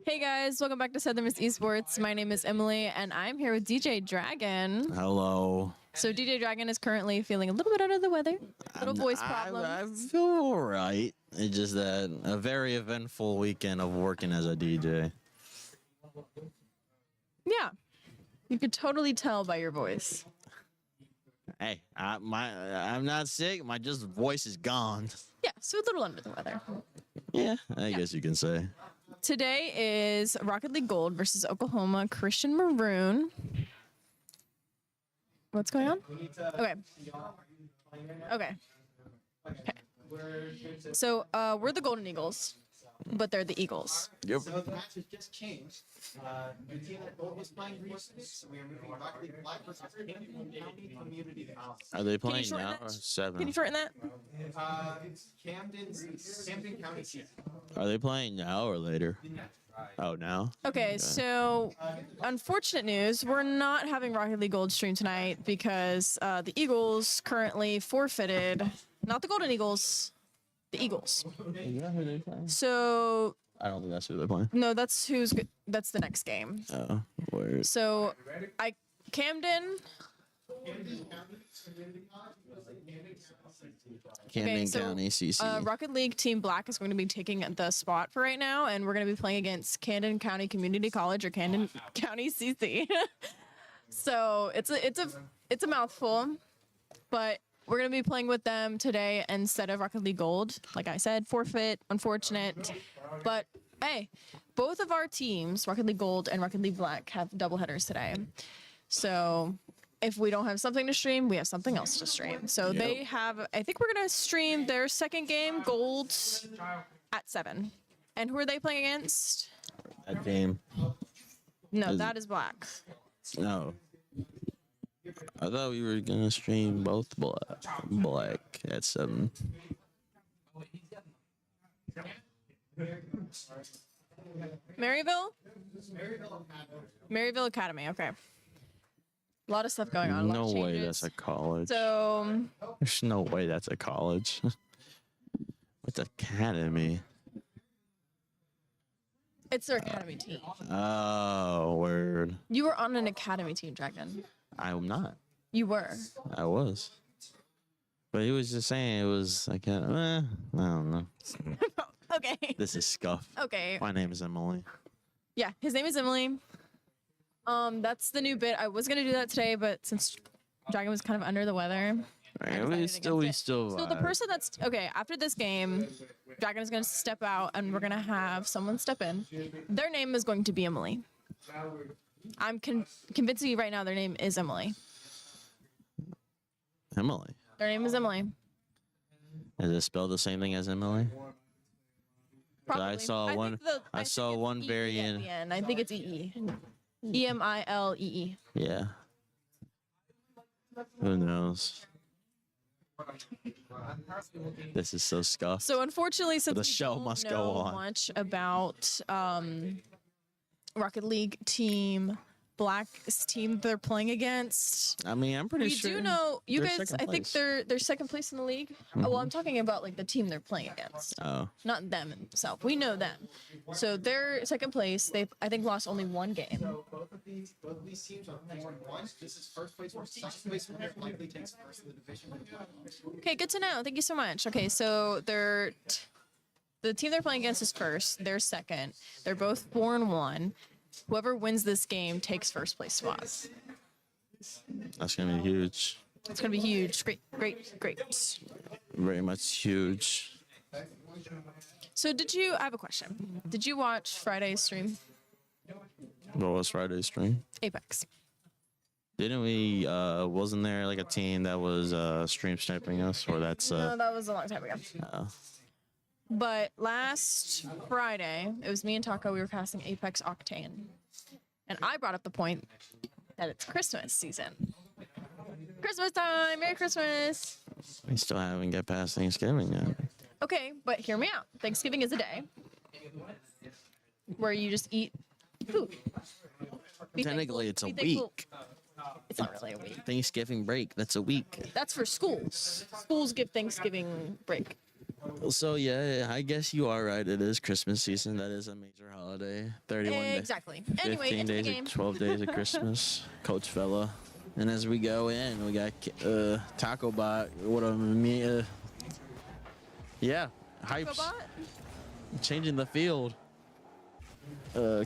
Hey guys, welcome back to Southern Miss Esports. My name is Emily and I'm here with DJ Dragon. Hello. So DJ Dragon is currently feeling a little bit under the weather. Little voice problems. I feel all right. It's just that a very eventful weekend of working as a DJ. Yeah, you could totally tell by your voice. Hey, I'm not sick. My just voice is gone. Yeah, so a little under the weather. Yeah, I guess you can say. Today is Rocket League Gold versus Oklahoma Christian Maroon. What's going on? Okay. Okay. So we're the Golden Eagles, but they're the Eagles. Yep. So the match has just changed. The team that Gold was playing recently, so we are moving Rocket League Black versus Camden County Community College. Are they playing shorten now that? or 7? Can you shorten that? It's Camden County CC. Are they playing now or later? Oh, now? Okay, so unfortunate news, we're not having Rocket League Gold stream tonight because the Eagles currently forfeited, not the Golden Eagles, the Eagles. Is that who they playing? So I don't think that's who they're playing. no, that's that's the next game. Oh, weird. So Camden. Camden so, County CC. Rocket League Team Black is going to be taking the spot for right now, and we're going to be playing against Camden County Community College or Camden County CC. So it's a mouthful, but we're going to be playing with them today instead of Rocket League Gold. Like I said, forfeit, unfortunate, but hey, both of our teams, Rocket League Gold and Rocket League Black, have doubleheaders today. So if we don't have something to stream, we have something else to stream. So they have, I think we're going to stream their second game, Gold, at 7. And who are they playing against? That game. No, that is Black. No. I thought we were going to stream both black at 7. Maryville? Maryville Academy, okay. A lot of stuff going on. No way that's a college. So There's no way that's a college. What's academy? it's their academy team. Oh, word. You were on an academy team, Dragon. I'm not. You were. I was. But he was just saying it was like, I don't know. Okay. This is scuff. Okay. My name is Emily. Yeah, his name is Emily. That's the new bit. I was gonna do that today, but since Dragon was kind of under the weather, Right, we still. So the person that's okay after this game, Dragon is gonna step out, and we're gonna have someone step in. Their name is going to be Emily. I'm convincing you right now. Their name is Emily. Emily. Their name is Emily. Is it spelled the same thing as Emily? Probably. saw think one. I think saw it's one EE variant. At the end. I think it's EE. EMILEE. Yeah. Who knows? This is so scuffed. So unfortunately, since the we show don't must know go on. much about Rocket League team, Black's team they're playing against, I mean, I'm pretty we sure. do know you they're guys. second I think place. they're second place in the league. Oh, well, I'm talking about like the team they're playing against, Oh. not them themselves. We know them, so they're second place. They've I think lost only one game. So both of these teams are 4-1. This is first place or second place winner likely takes first in the division. Okay, good to know. Thank you so much. Okay, so the team they're playing against is first. They're second. They're both 4-1. Whoever wins this game takes first place spot. That's gonna be huge. It's gonna be huge. Great, great, great. Very much huge. So I have a question. Did you watch Friday's stream? What was Friday's stream? Apex. Didn't we? Wasn't there like a team that was stream sniping us, or that's? No, that was a long time ago. Oh. But last Friday, it was me and Taco. We were passing Apex Octane. And I brought up the point that it's Christmas season. Christmas time! Merry Christmas! We still haven't get past Thanksgiving yet. Okay, but hear me out. Thanksgiving is a day where you just eat food. Be Technically, thankful- it's a be thankful- week. It's not really a week. Thanksgiving break. That's a week. That's for schools. Schools give Thanksgiving break. So yeah, I guess you are right. It is Christmas season. That is a major holiday. 31 days. Exactly. Anyway, 15 into the days, game. 12 days of Christmas. Coach fella. And as we go in, we got Taco Bot. What a me. Yeah, hypes. Robot? Changing the field.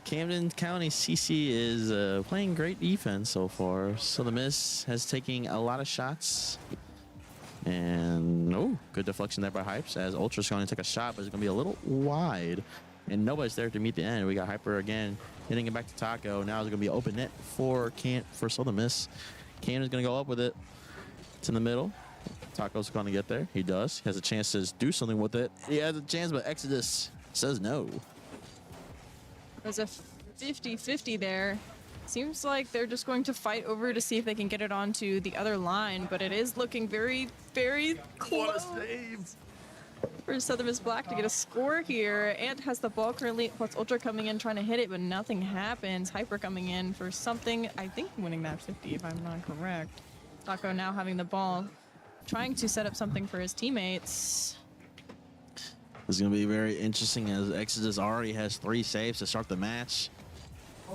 Camden County CC is playing great defense so far. So the Miss has taken a lot of shots. And good deflection there by Hypes as Ultra's going to take a shot, but it's going to be a little wide. And nobody's there to meet the end. We got Hyper again, hitting it back to Taco. Now it's going to be open net for Southern Miss. Camden's going to go up with it. It's in the middle. Taco's going to get there. He does. He has a chance to do something with it. He has a chance, but Exodus says no. There's a 50-50 there. Seems like they're just going to fight over to see if they can get it onto the other line, but it is looking very, very close for Southern Miss Black to get a score here. Ant has the ball currently, plus Ultra coming in trying to hit it, but nothing happens. Hyper coming in for something, I think winning that 50 if I'm not correct. Taco now having the ball, trying to set up something for his teammates. It's going to be very interesting as Exodus already has 3 saves to start the match.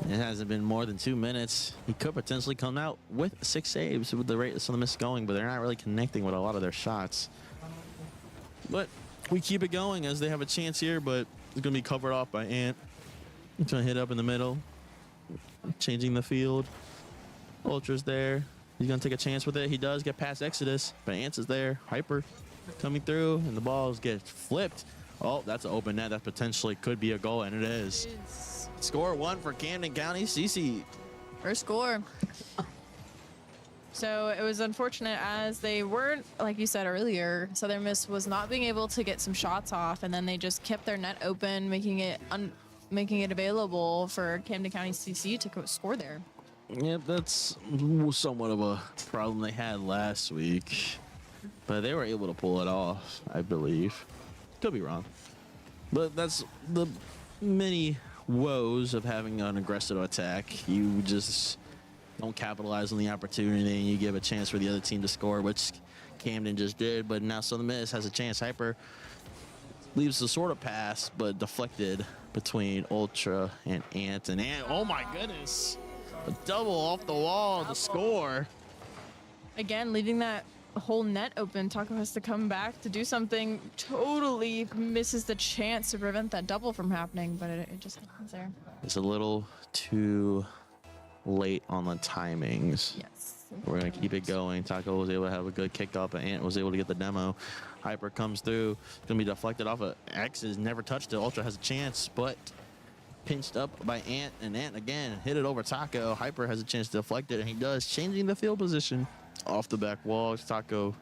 It hasn't been more than 2 minutes. He could potentially come out with 6 saves with the rate of Southern Miss going, but they're not really connecting with a lot of their shots. But we keep it going as they have a chance here, but it's going to be covered off by Ant. He's going to hit up in the middle, changing the field. Ultra's there. He's going to take a chance with it. He does get past Exodus, but Ant is there. Hyper coming through, and the balls get flipped. Oh, that's an open net. That potentially could be a goal, and it is. Score 1 for Camden County CC. First score. So it was unfortunate as they weren't, like you said earlier, Southern Miss was not being able to get some shots off, and then they just kept their net open, making it available for Camden County CC to score there. Yep, that's somewhat of a problem they had last week, but they were able to pull it off, I believe. Could be wrong, but that's the many woes of having an aggressive attack. You just don't capitalize on the opportunity and you give a chance for the other team to score, which Camden just did. But now Southern Miss has a chance. Hyper leaves the sort of pass, but deflected between Ultra and Ant. And Ant, oh my goodness, a double off the wall to score. Again, leaving that whole net open. Taco has to come back to do something. Totally misses the chance to prevent that double from happening, but it just happens there. It's a little too late on the timings. Yes. We're going to keep it going. Taco was able to have a good kickoff, and Ant was able to get the demo. Hyper comes through. It's going to be deflected off of X's. Never touched it. Ultra has a chance, but pinched up by Ant, and Ant again hit it over Taco. Hyper has a chance to deflect it, and he does, changing the field position. Off the back wall, Taco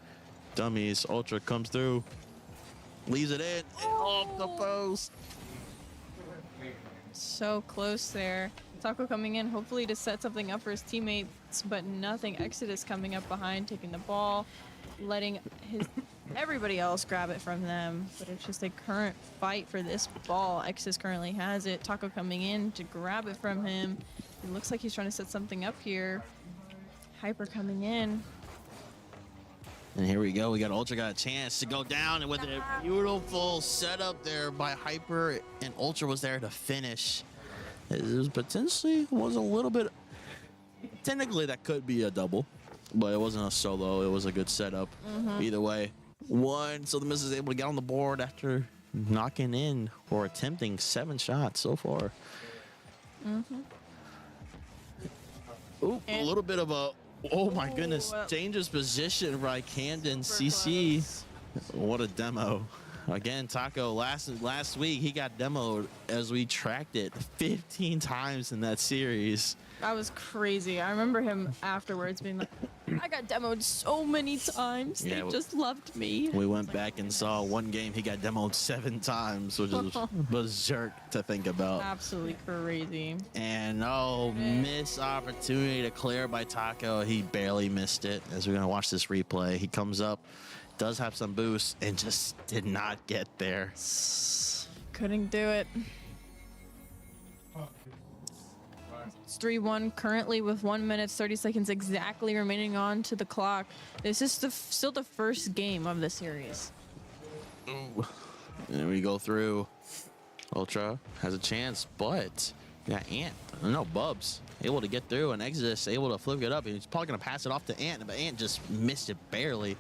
dummies. Ultra comes through, leaves it in, and off the post. So close there. Taco coming in, hopefully to set something up for his teammates, but nothing. Exodus coming up behind, taking the ball, letting everybody else grab it from them. But it's just a current fight for this ball. Exodus currently has it. Taco coming in to grab it from him. It looks like he's trying to set something up here. Hyper coming in. And here we go. We got Ultra got a chance to go down, and with a beautiful setup there by Hyper, and Ultra was there to finish. It was potentially was a little bit. Technically, that could be a double, but it wasn't a solo. It was a good setup. Either way, one. So the Miss is able to get on the board after knocking in or attempting 7 shots so far. Ooh, a little bit of a. Oh my goodness, dangerous position by Camden CC. Close. What a demo. Again, Taco, last week he got demoed as we tracked it 15 times in that series. That was crazy. I remember him afterwards being like, I got demoed so many times. Yeah, They just loved me. We went back and saw one game he got demoed 7 times, which is berserk to think about. Absolutely crazy. And missed opportunity to clear by Taco. He barely missed it. As we're gonna watch this replay, he comes up, does have some boost, and just did not get there. Couldn't do it. It's 3-1 currently with 1 minute 30 seconds exactly remaining on to the clock. This is still the first game of the series. And we go through. Ultra has a chance, but Bubs able to get through, and Exodus able to flip it up. He's probably gonna pass it off to Ant, but Ant just missed it barely.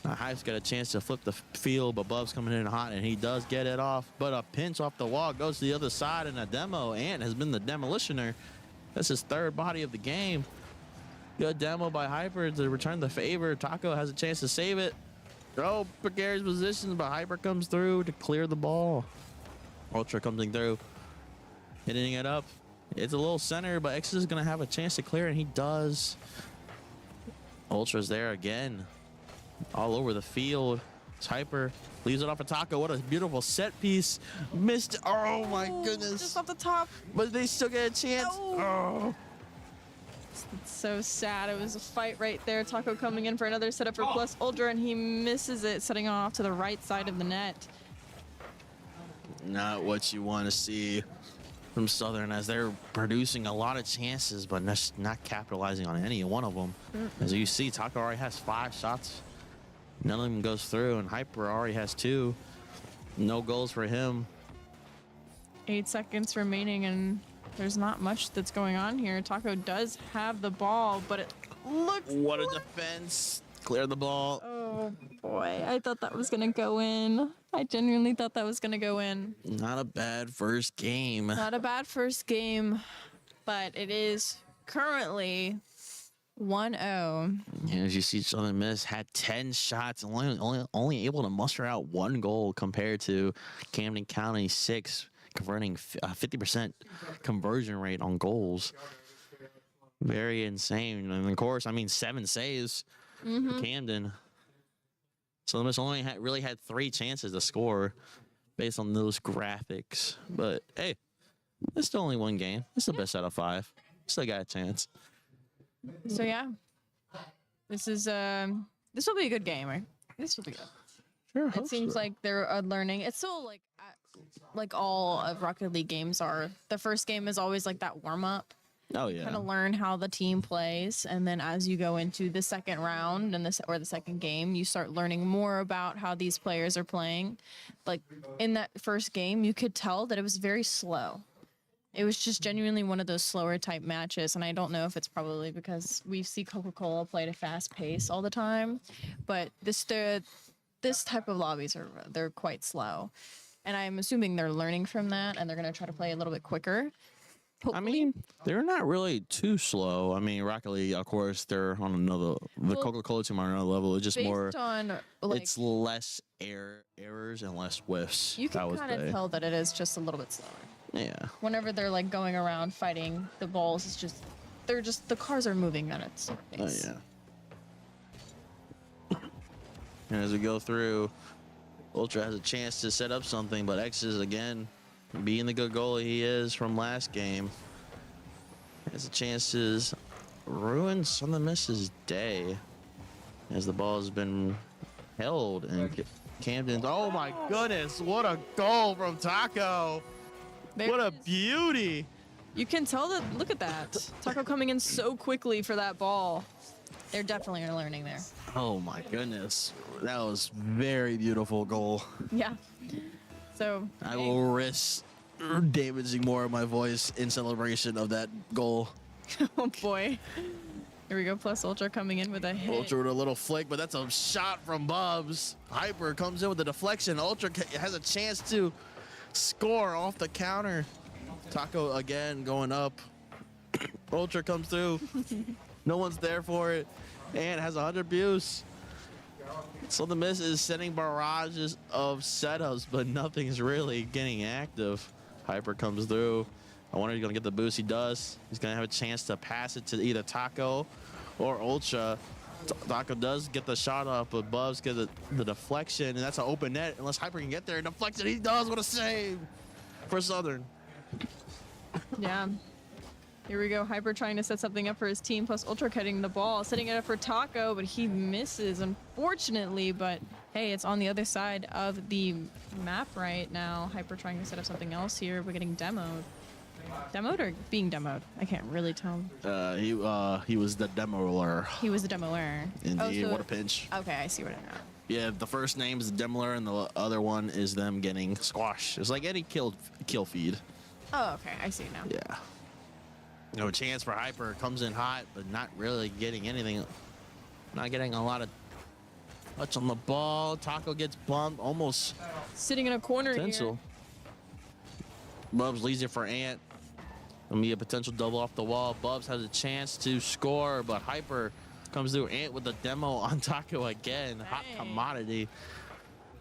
Hive's got a chance to flip the field, but Bubs coming in hot, and he does get it off. But a pinch off the wall goes to the other side, and a demo. Ant has been the demolitioner. That's his 3rd body of the game. Good demo by Hyper to return the favor. Taco has a chance to save it. Oh, precarious positions, but Hyper comes through to clear the ball. Ultra coming through, hitting it up. It's a little center, but X is going to have a chance to clear, and he does. Ultra's there again. All over the field. It's Hyper. Leaves it off of Taco. What a beautiful set piece. Missed. Oh my goodness. Just off the top. But they still get a chance. No. Oh. It's so sad. It was a fight right there. Taco coming in for another setup for Plus Ultra, and he misses it, setting off to the right side of the net. Not what you want to see from Southern, as they're producing a lot of chances, but not capitalizing on any one of them. As you see, Taco already has 5 shots. None of them goes through, and Hyper already has 2. No goals for him. 8 seconds remaining, and there's not much that's going on here. Taco does have the ball, but it looks What a defense. Clear the ball. Oh boy, I thought that was gonna go in. I genuinely thought that was gonna go in. Not a bad first game. Not a bad first game, but it is currently 1-0. And as you see, Southern Miss had 10 shots, only able to muster out 1 goal compared to Camden County 6, converting 50% conversion rate on goals. Very insane. And of course, 7 saves for Camden. Southern Miss only really had 3 chances to score based on those graphics. But hey, it's still only 1 game. It's the best out of 5. Still got a chance. So yeah, this will be a good game, right? This will be good. Sure. It seems like they're learning. It's still like all of Rocket League games are. The first game is always like that warm up. Oh yeah. Kind of learn how the team plays, and then as you go into the second round and the second game, you start learning more about how these players are playing. Like in that first game, you could tell that it was very slow. It was just genuinely one of those slower type matches, and I don't know if it's probably because we see Coca-Cola play at a fast pace all the time, but this type of lobbies they're quite slow, and I'm assuming they're learning from that, and they're gonna try to play a little bit quicker. Hopefully. They're not really too slow. Rocket League, of course, they're on another. The Coca-Cola team are on another level. It's just based more. On, it's less errors and less whiffs. You can kind of tell that it is just a little bit slower. Yeah. Whenever they're like going around fighting the balls, the cars are moving at its pace. Oh yeah. And as we go through, Ultra has a chance to set up something, but X is again being the good goalie he is from last game, has a chance to ruin some of the misses' day as the ball has been held and Camden's. Oh my goodness, what a goal from Taco. What a beauty. You can tell that, look at that. Taco coming in so quickly for that ball. They're definitely learning there. Oh my goodness. That was very beautiful goal. Yeah. So I will risk damaging more of my voice in celebration of that goal. oh boy. Here we go. Plus Ultra coming in with a hit. Ultra with a little flick, but that's a shot from Bubs. Hyper comes in with a deflection. Ultra has a chance to score off the counter. Taco again going up. Ultra comes through. No one's there for it. And has 100 abuse. So the miss is sending barrages of setups, but nothing's really getting active. Hyper comes through. I wonder if he's going to get the boost. He does. He's going to have a chance to pass it to either Taco or Ultra. Taco does get the shot off, but Bubs gets the deflection, and that's an open net. Unless Hyper can get there and deflect it, he does. What a save for Southern. Yeah. Here we go. Hyper trying to set something up for his team, plus Ultra cutting the ball, setting it up for Taco, but he misses, unfortunately. But hey, it's on the other side of the map right now. Hyper trying to set up something else here. We're getting demoed. Demoed or being demoed? I can't really tell. He was the demoler. He was the demoler. Indeed, Oh, so, what a pinch. okay, I see what I know. Yeah, the first name is the demoler, and the other one is them getting squash. It's like any kill feed. Oh, okay, I see now. Yeah. No chance for Hyper. Comes in hot, but not really getting anything. Not getting a lot of touch on the ball. Taco gets bumped, almost Sitting in a corner potential. Bubs leads it for Ant. Gonna be a potential double off the wall. Bubs has a chance to score, but Hyper comes through. Ant with the demo on Taco again. Hot Dang. commodity.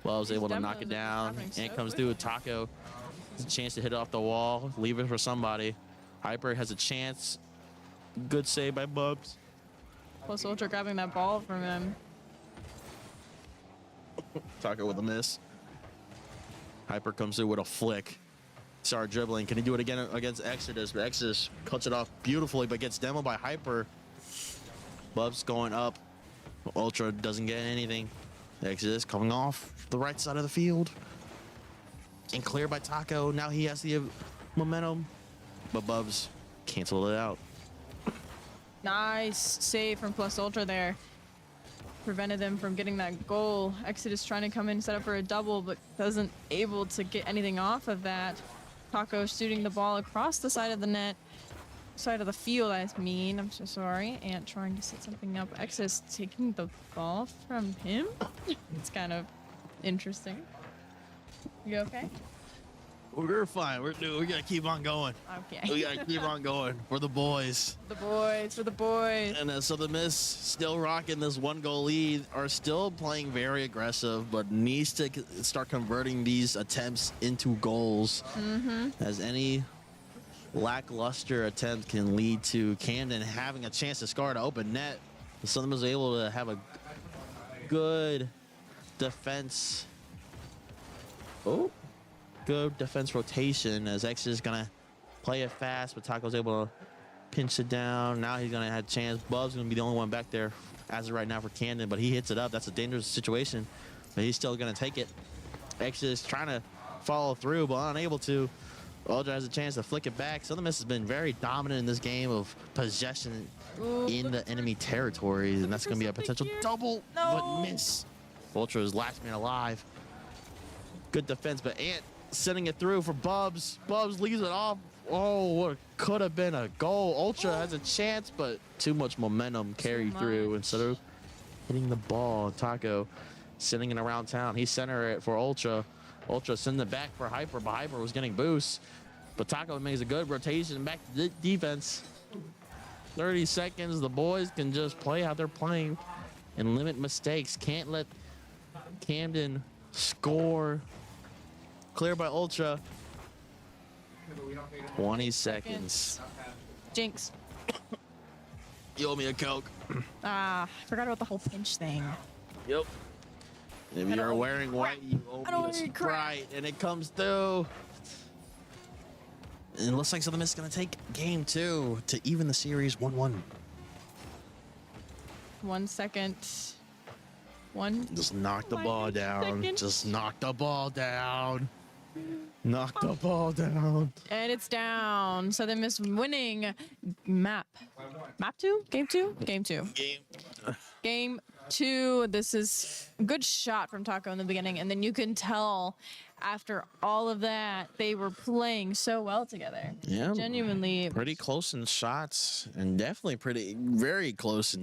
Bubs able to knock demos it are down. happening Ant so comes through with Taco. Has a chance to hit it off the wall. Leave it for somebody. Hyper has a chance. Good save by Bubs. here. Plus Ultra grabbing that ball from him. Taco with a miss. Hyper comes through with a flick. Start dribbling. Can he do it again against Exodus? But Exodus cuts it off beautifully, but gets demoed by Hyper. Bubs going up. Ultra doesn't get anything. Exodus coming off the right side of the field. And cleared by Taco. Now he has the momentum. But Bubs canceled it out. Nice save from Plus Ultra there. Prevented them from getting that goal. Exodus trying to come in, set up for a double, but doesn't able to get anything off of that. Taco shooting the ball across the side of the net. Side of the field, I mean. I'm so sorry. Ant trying to set something up. Exodus taking the ball from him. It's kind of interesting. You okay? We're fine. We gotta keep on going. Okay. We gotta keep on going for the boys. The boys, for the boys. And so the Miss still rocking this 1-goal lead, are still playing very aggressive, but needs to start converting these attempts into goals. As any lackluster attempt can lead to Camden having a chance to score at an open net. The Southern was able to have a good defense. Oh. Good defense rotation as X is gonna play it fast, but Taco's able to pinch it down. Now he's gonna have a chance. Bub's gonna be the only one back there as of right now for Camden, but he hits it up. That's a dangerous situation, but he's still gonna take it. X is trying to follow through, but unable to. Ultra has a chance to flick it back. Southern Miss has been very dominant in this game of possession in the enemy territories, and that's gonna be a potential double, but miss. Ultra is last man alive. Good defense, but Ant sending it through for Bubs. Bubs leaves it off. Oh, what could have been a goal. Ultra has a chance, but too much momentum carried through instead of hitting the ball. Taco sending it around town. He centered it for Ultra. Ultra send it back for Hyper, but Hyper was getting boost. But Taco makes a good rotation back to defense. 30 seconds. The boys can just play how they're playing and limit mistakes. Can't let Camden score. Clear by Ultra. 20 seconds. Jinx. You owe me a Coke. Ah, I forgot about the whole pinch thing. Yep. If you're don't- wearing white, you owe I don't me a want any crap. Sprite, and it comes through. And it looks like Southern Miss is going to take game 2 to even the series 1-1. 1 second. One. Just knock the My ball down. second. Just knock the ball down. Knock the ball down. And it's down. Southern Miss winning map. Map 2? Game 2? Game 2. Game 2. This is a good shot from Taco in the beginning. And then you can tell after all of that, they were playing so well together. Yeah. Genuinely. Pretty close in shots and definitely very close in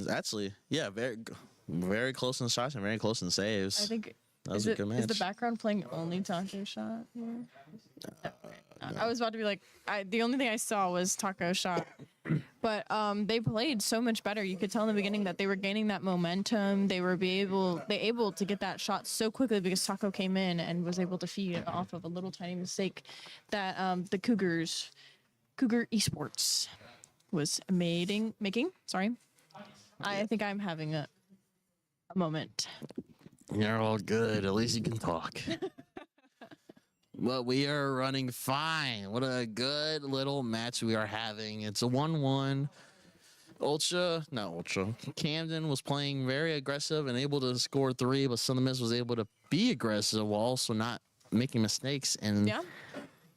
very close in shots and very close in saves. I think. That was is a good Is the match. background playing only Taco shot here? I was about to be like, the only thing I saw was Taco shot. But they played so much better. You could tell in the beginning that they were gaining that momentum. They were able to get that shot so quickly because Taco came in and was able to feed it off of a little tiny mistake that the Cougar Esports was making. Sorry, I think I'm having a moment. You're all good. At least you can talk. Well, we are running fine. What a good little match we are having. It's a 1-1. Camden was playing very aggressive and able to score 3, but Southern Miss was able to be aggressive while also not making mistakes and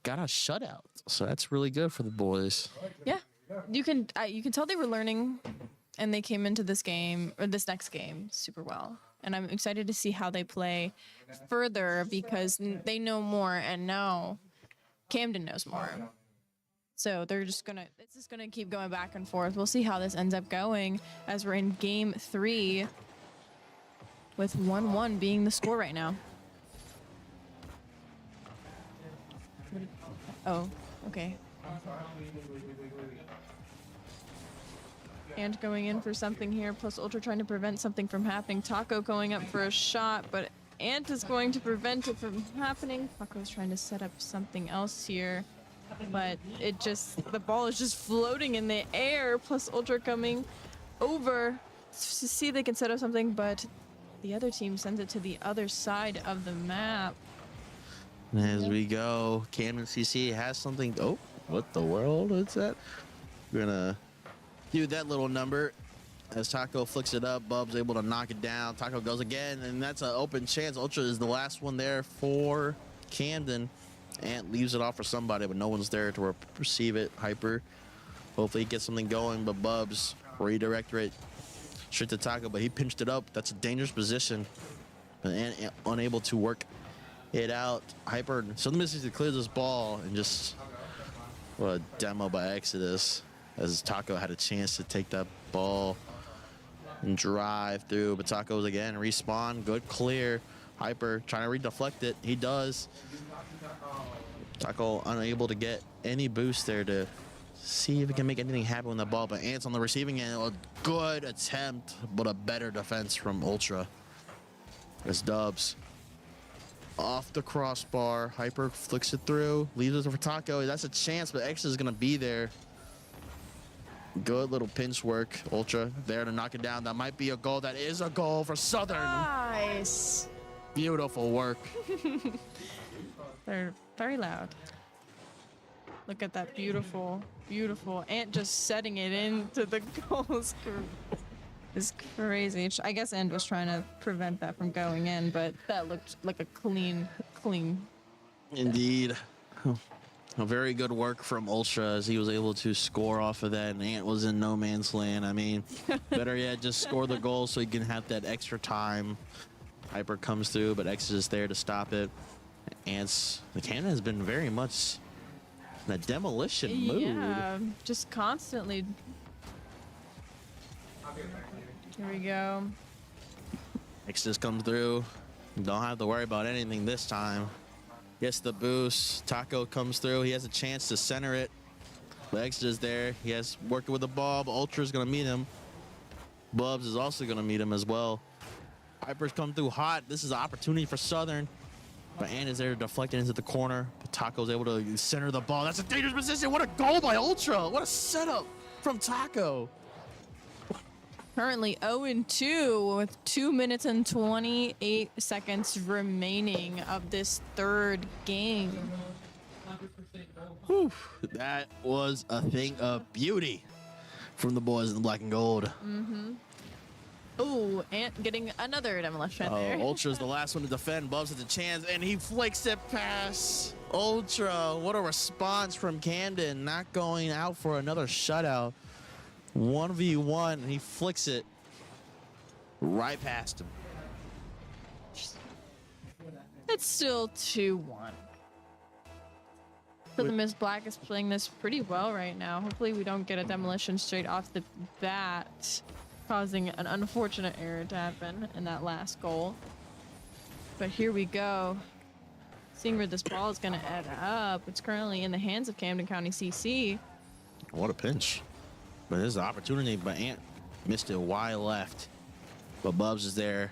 got a shutout. So that's really good for the boys. Yeah, you can tell they were learning, and they came into this game or this next game super well. And I'm excited to see how they play further because they know more, and now Camden knows more. So it's just gonna keep going back and forth. We'll see how this ends up going as we're in game 3 with 1-1 being the score right now. Oh, okay. Ant going in for something here, plus Ultra trying to prevent something from happening. Taco going up for a shot, but Ant is going to prevent it from happening. Taco's trying to set up something else here, but the ball is just floating in the air, plus Ultra coming over to see if they can set up something, but the other team sends it to the other side of the map. As we go, Camden CC has something. Oh, what the world is that? We're gonna do that little number as Taco flicks it up. Bub's able to knock it down. Taco goes again, and that's an open chance. Ultra is the last one there for Camden. Ant leaves it off for somebody, but no one's there to receive it. Hyper, hopefully he gets something going, but Bubs redirected it straight to Taco, but he pinched it up. That's a dangerous position. And Ant unable to work it out. Hyper, Southern Mississippi clears this ball, and just what a demo by Exodus, as Taco had a chance to take that ball and drive through, but Taco's again respawn. Good clear. Hyper trying to redeflect it. He does. Taco unable to get any boost there to see if he can make anything happen with the ball, but Ant's on the receiving end. A good attempt, but a better defense from Ultra. As Dubs off the crossbar. Hyper flicks it through, leaves it for Taco. That's a chance, but X is gonna be there. Good little pinch work. Ultra there to knock it down. That might be a goal. That is a goal for Southern. Nice. Beautiful work. They're very loud. Look at that beautiful, beautiful Ant just setting it into the goals. Is crazy. I guess Ant was trying to prevent that from going in, but that looked like a clean. Indeed. A very good work from Ultra as he was able to score off of that, and Ant was in no man's land. I mean, better yet, just score the goal so he can have that extra time. Hyper comes through, but X is there to stop it. The cannon has been very much in a demolition mood. Yeah, just constantly. Here we go. X just comes through. Don't have to worry about anything this time. Gets the boost. Taco comes through. He has a chance to center it. But X is there. He has working with the ball, but Ultra's gonna meet him. Bubs is also gonna meet him as well. Hyper's come through hot. This is an opportunity for Southern. But Ant is there to deflect it into the corner. But Taco's able to center the ball. That's a dangerous position. What a goal by Ultra. What a setup from Taco. Currently 0-2 with 2 minutes and 28 seconds remaining of this third game. Whew, that was a thing of beauty from the boys in the black and gold. Ooh, Ant getting another demolition there. Ultra's the last one to defend. Bubs has a chance, and he flicks it past Ultra. What a response from Camden, not going out for another shutout. 1v1, and he flicks it right past him. It's still 2-1. So the Miss Black is playing this pretty well right now. Hopefully we don't get a demolition straight off the bat, causing an unfortunate error to happen in that last goal. But here we go. Seeing where this ball is going to end up. It's currently in the hands of Camden County CC. What a pinch. But there's an opportunity, but Ant missed it wide left. But Bubs is there.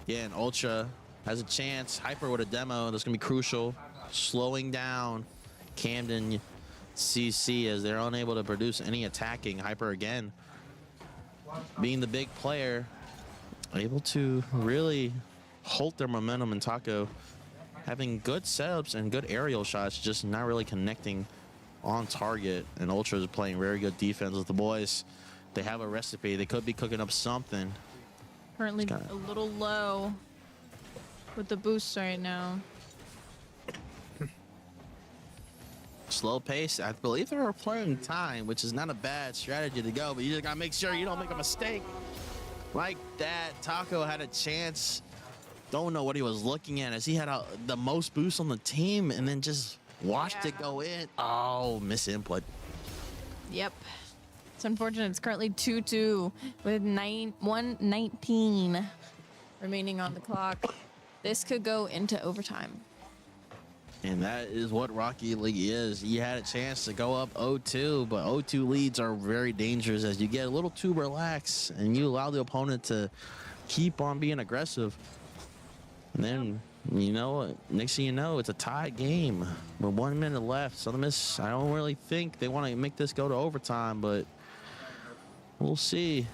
Yeah, and Ultra has a chance. Hyper with a demo. That's going to be crucial. Slowing down Camden CC as they're unable to produce any attacking. Hyper again, being the big player, able to really hold their momentum, and Taco having good setups and good aerial shots, just not really connecting on target. And Ultra is playing very good defense with the boys. They have a recipe. They could be cooking up something. Currently a little low with the boost right now. Slow pace. I believe they were playing time, which is not a bad strategy to go, but you just gotta make sure you don't make a mistake like that. Taco had a chance. Don't know what he was looking at, as he had the most boost on the team and then just watched it go in. Oh, miss input. Yep. It's unfortunate. It's currently 2-2 with 1:19 remaining on the clock. This could go into overtime. And that is what Rocky League is. He had a chance to go up 0-2, but 0-2 leads are very dangerous as you get a little too relaxed and you allow the opponent to keep on being aggressive. And then, you know, next thing you know, it's a tied game with 1 minute left. Southern Miss, I don't really think they want to make this go to overtime, but we'll see.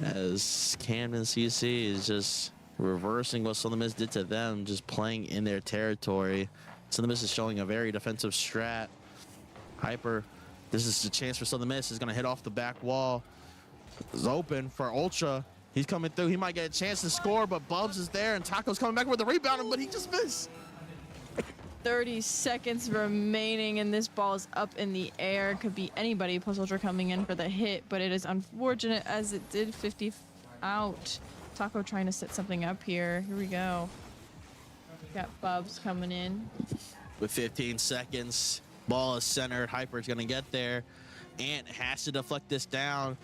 As Camden CC is just reversing what Southern Miss did to them, just playing in their territory. Southern Miss is showing a very defensive strat. Hyper, this is the chance for Southern Miss. Is going to hit off the back wall. It's open for Ultra. He's coming through. He might get a chance to score, but Bubs is there, and Taco's coming back with the rebound, but he just missed. 30 seconds remaining, and this ball is up in the air. Could be anybody plus Ultra coming in for the hit, but it is unfortunate as it did 50 out. Taco trying to set something up here. Here we go. Got Bubs coming in. With 15 seconds, ball is centered. Hyper's going to get there. Ant has to deflect this down.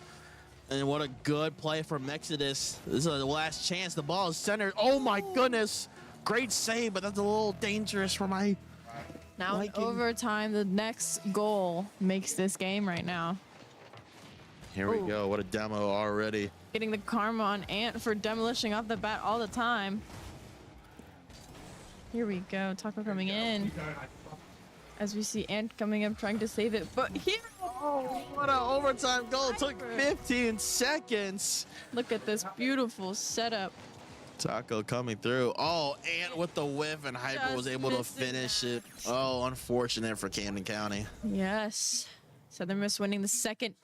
And what a good play from Exodus. This is the last chance. The ball is centered. Oh my goodness. Great save, but that's a little dangerous for my Now in liking. overtime, the next goal makes this game right now. Here we go. What a demo already. Getting the karma on Ant for demolishing off the bat all the time. Here we go. Taco coming in. As we see Ant coming up trying to save it. But here, What an overtime goal. It took 15 seconds. look at this beautiful setup. Taco coming through. Oh, Ant with the whiff, and Hyper Just was able to missing finish it. Oh, unfortunate for Camden County. Yes. Southern Miss winning the second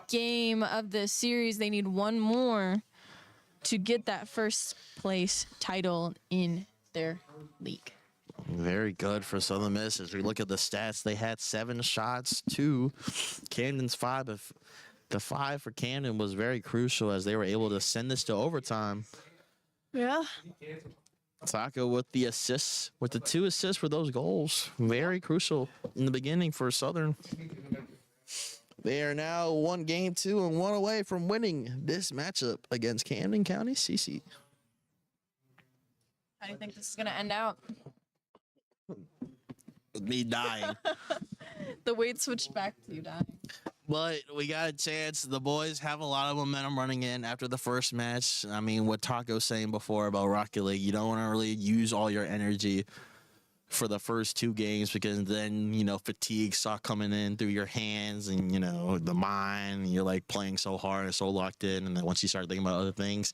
game of the series. They need one more to get that first place title in their league. Very good for Southern Miss. As we look at the stats, they had 7 shots to Camden's 5. If the 5 for Camden was very crucial as they were able to send this to overtime. Yeah. Taco with the assists, with the 2 assists for those goals. Very crucial in the beginning for Southern. They are now 1 game 2 and 1 away from winning this matchup against Camden County CC. How do you think this is going to end out? With me dying. The weight switched back to you dying. But we got a chance. The boys have a lot of momentum running in after the first match. I mean, what Taco's saying before about Rocket League, you don't want to really use all your energy for the first 2 games because then, you know, fatigue start coming in through your hands and, you know, the mind. You're like playing so hard and so locked in. And then once you start thinking about other things,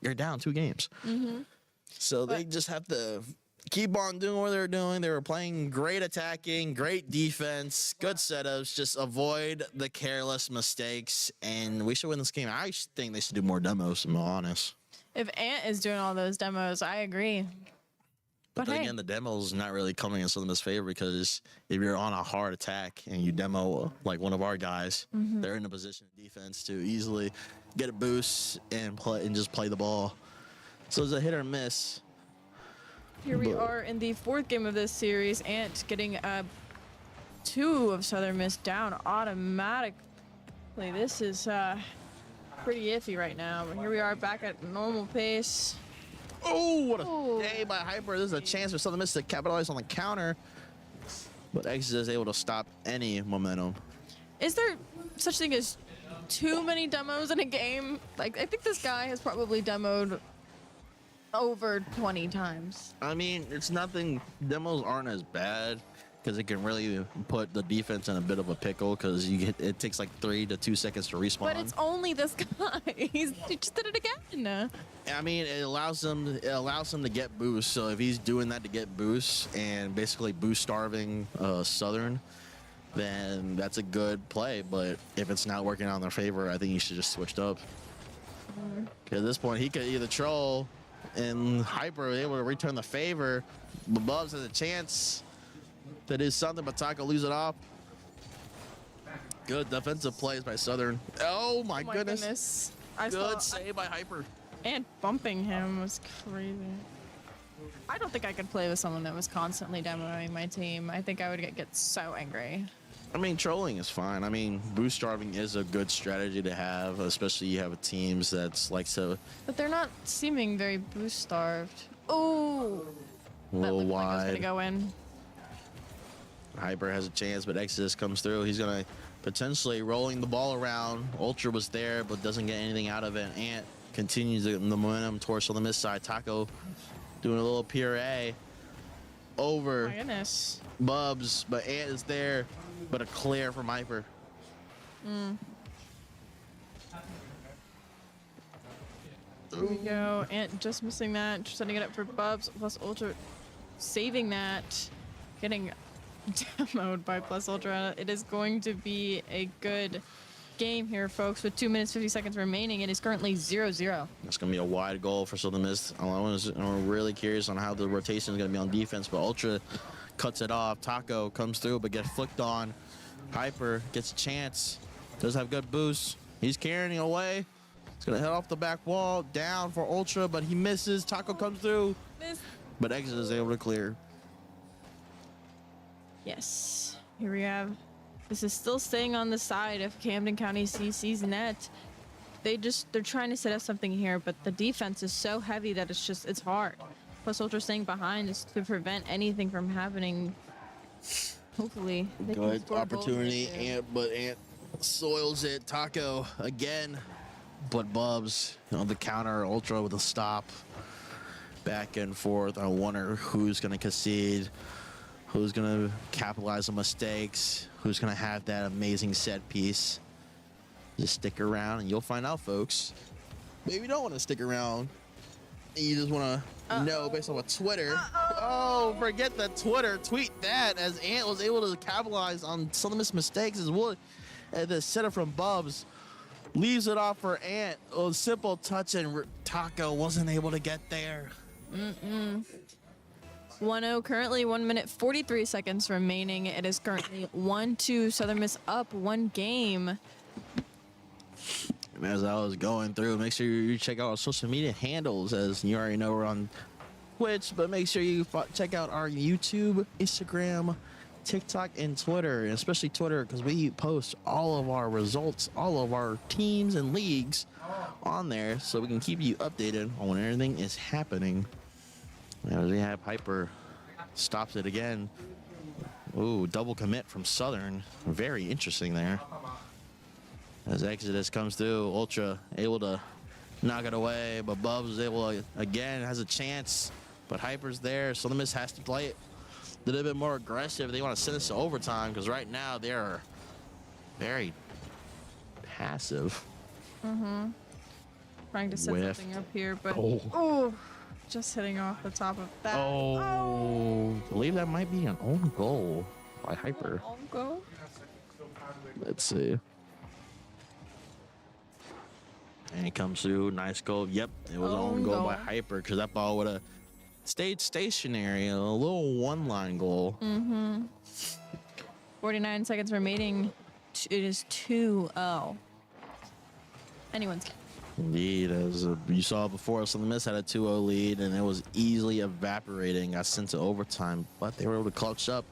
you're down 2 games. Mm-hmm. So they just have to keep on doing what they're doing. They were playing great attacking, great defense, good setups. Just avoid the careless mistakes, and we should win this game. I think they should do more demos, to be honest. If Ant is doing all those demos, I agree. But then hey. again, the demo is not really coming in Southern's favor because if you're on a hard attack and you demo like one of our guys, they're in a position of defense to easily get a boost and just play the ball. So it's a hit or miss. Here we are in the 4th game of this series. Ant getting 2 of Southern Miss down automatically. This is pretty iffy right now. But here we are back at normal pace. Oh, what a day by Hyper. There's a chance for Southern Miss to capitalize on the counter. But Exodus is able to stop any momentum. Is there such thing as too many demos in a game? Like, I think this guy has probably demoed over 20 times. I mean, it's nothing. Demos aren't as bad because it can really put the defense in a bit of a pickle because it takes like 3 to 2 seconds to respawn. But it's only this guy. He just did it again. I mean, it allows him to get boosts. So if he's doing that to get boosts and basically boost starving Southern, then that's a good play. But if it's not working out in their favor, I think he should just switched up. At this point, he could either troll and Hyper was able to return the favor. But Bubs has a chance to do something, but Taco leaves it off. Good defensive plays by Southern. Oh my goodness. Good save by Hyper. And bumping him was crazy. I don't think I could play with someone that was constantly demoing my team. I think I would get so angry. I mean, trolling is fine. I mean, boost starving is a good strategy to have, especially you have teams that's like so. But they're not seeming very boost starved. Oh, A little that looked like it was wide. gonna go in. Hyper has a chance, but Exodus comes through. He's gonna potentially rolling the ball around. Ultra was there, but doesn't get anything out of it. Ant continues the momentum towards on the miss side. Taco doing a little puree over My goodness. Bubs, but Ant is there, but a clear from Hyper. Here we go. Ant just missing that. Just setting it up for Bubs plus Ultra. Saving that. Getting demoed by plus Ultra. It is going to be a good game here, folks. With 2 minutes, 50 seconds remaining, it is currently 0-0. It's going to be a wide goal for Southern Miss. I'm really curious on how the rotation is going to be on defense, but Ultra cuts it off. Taco comes through, but gets flicked on. Hyper gets a chance. Does have good boost. He's carrying away. He's going to head off the back wall. Down for Ultra, but he misses. Taco comes through, Miss. but Exit is able to clear. Yes. Here we have. This is still staying on the side of Camden County CC's net. They're trying to set up something here, but the defense is so heavy that it's hard. Plus Ultra staying behind is to prevent anything from happening. Hopefully. They can Good score goals opportunity, here. but Ant soils it. Taco again, but Bubs on the counter. Ultra with a stop. Back and forth. I wonder who's going to concede. Who's going to capitalize on mistakes? Who's going to have that amazing set piece? Just stick around and you'll find out, folks. Maybe you don't want to stick around. You just want to know based on what Twitter. Oh, forget the Twitter. Tweet that as Ant was able to capitalize on some of his mistakes as well. And the setup from Bubs leaves it off for Ant. A simple touch and Taco wasn't able to get there. 1-0 currently, 1 minute 43 seconds remaining. It is currently 1-2 Southern Miss up 1 game. And as I was going through, make sure you check out our social media handles, as you already know we're on Twitch, but make sure you check out our YouTube, Instagram, TikTok, and Twitter, and especially Twitter because we post all of our results, all of our teams and leagues on there so we can keep you updated on when everything is happening. As we have Hyper stops it again. Ooh, double commit from Southern. Very interesting there. As Exodus comes through, Ultra able to knock it away, but Bubs is able to, again, has a chance, but Hyper's there. Southern Miss has to play it a little bit more aggressive. They want to send this to overtime because right now they're very passive. Trying to set Whiff. something up here, but Oh. oh, Just hitting off the top of that. Oh, I believe that might be an own goal by Hyper. Own goal? Let's see. And it comes through. Nice goal. Yep, it was an own goal by Hyper because that ball would have stayed stationary. A little one-line goal. 49 seconds remaining. It is 2-0. Anyone's game. Indeed, as you saw before, so the Miss had a 2-0 lead, and it was easily evaporating. Got sent to overtime, but they were able to clutch up.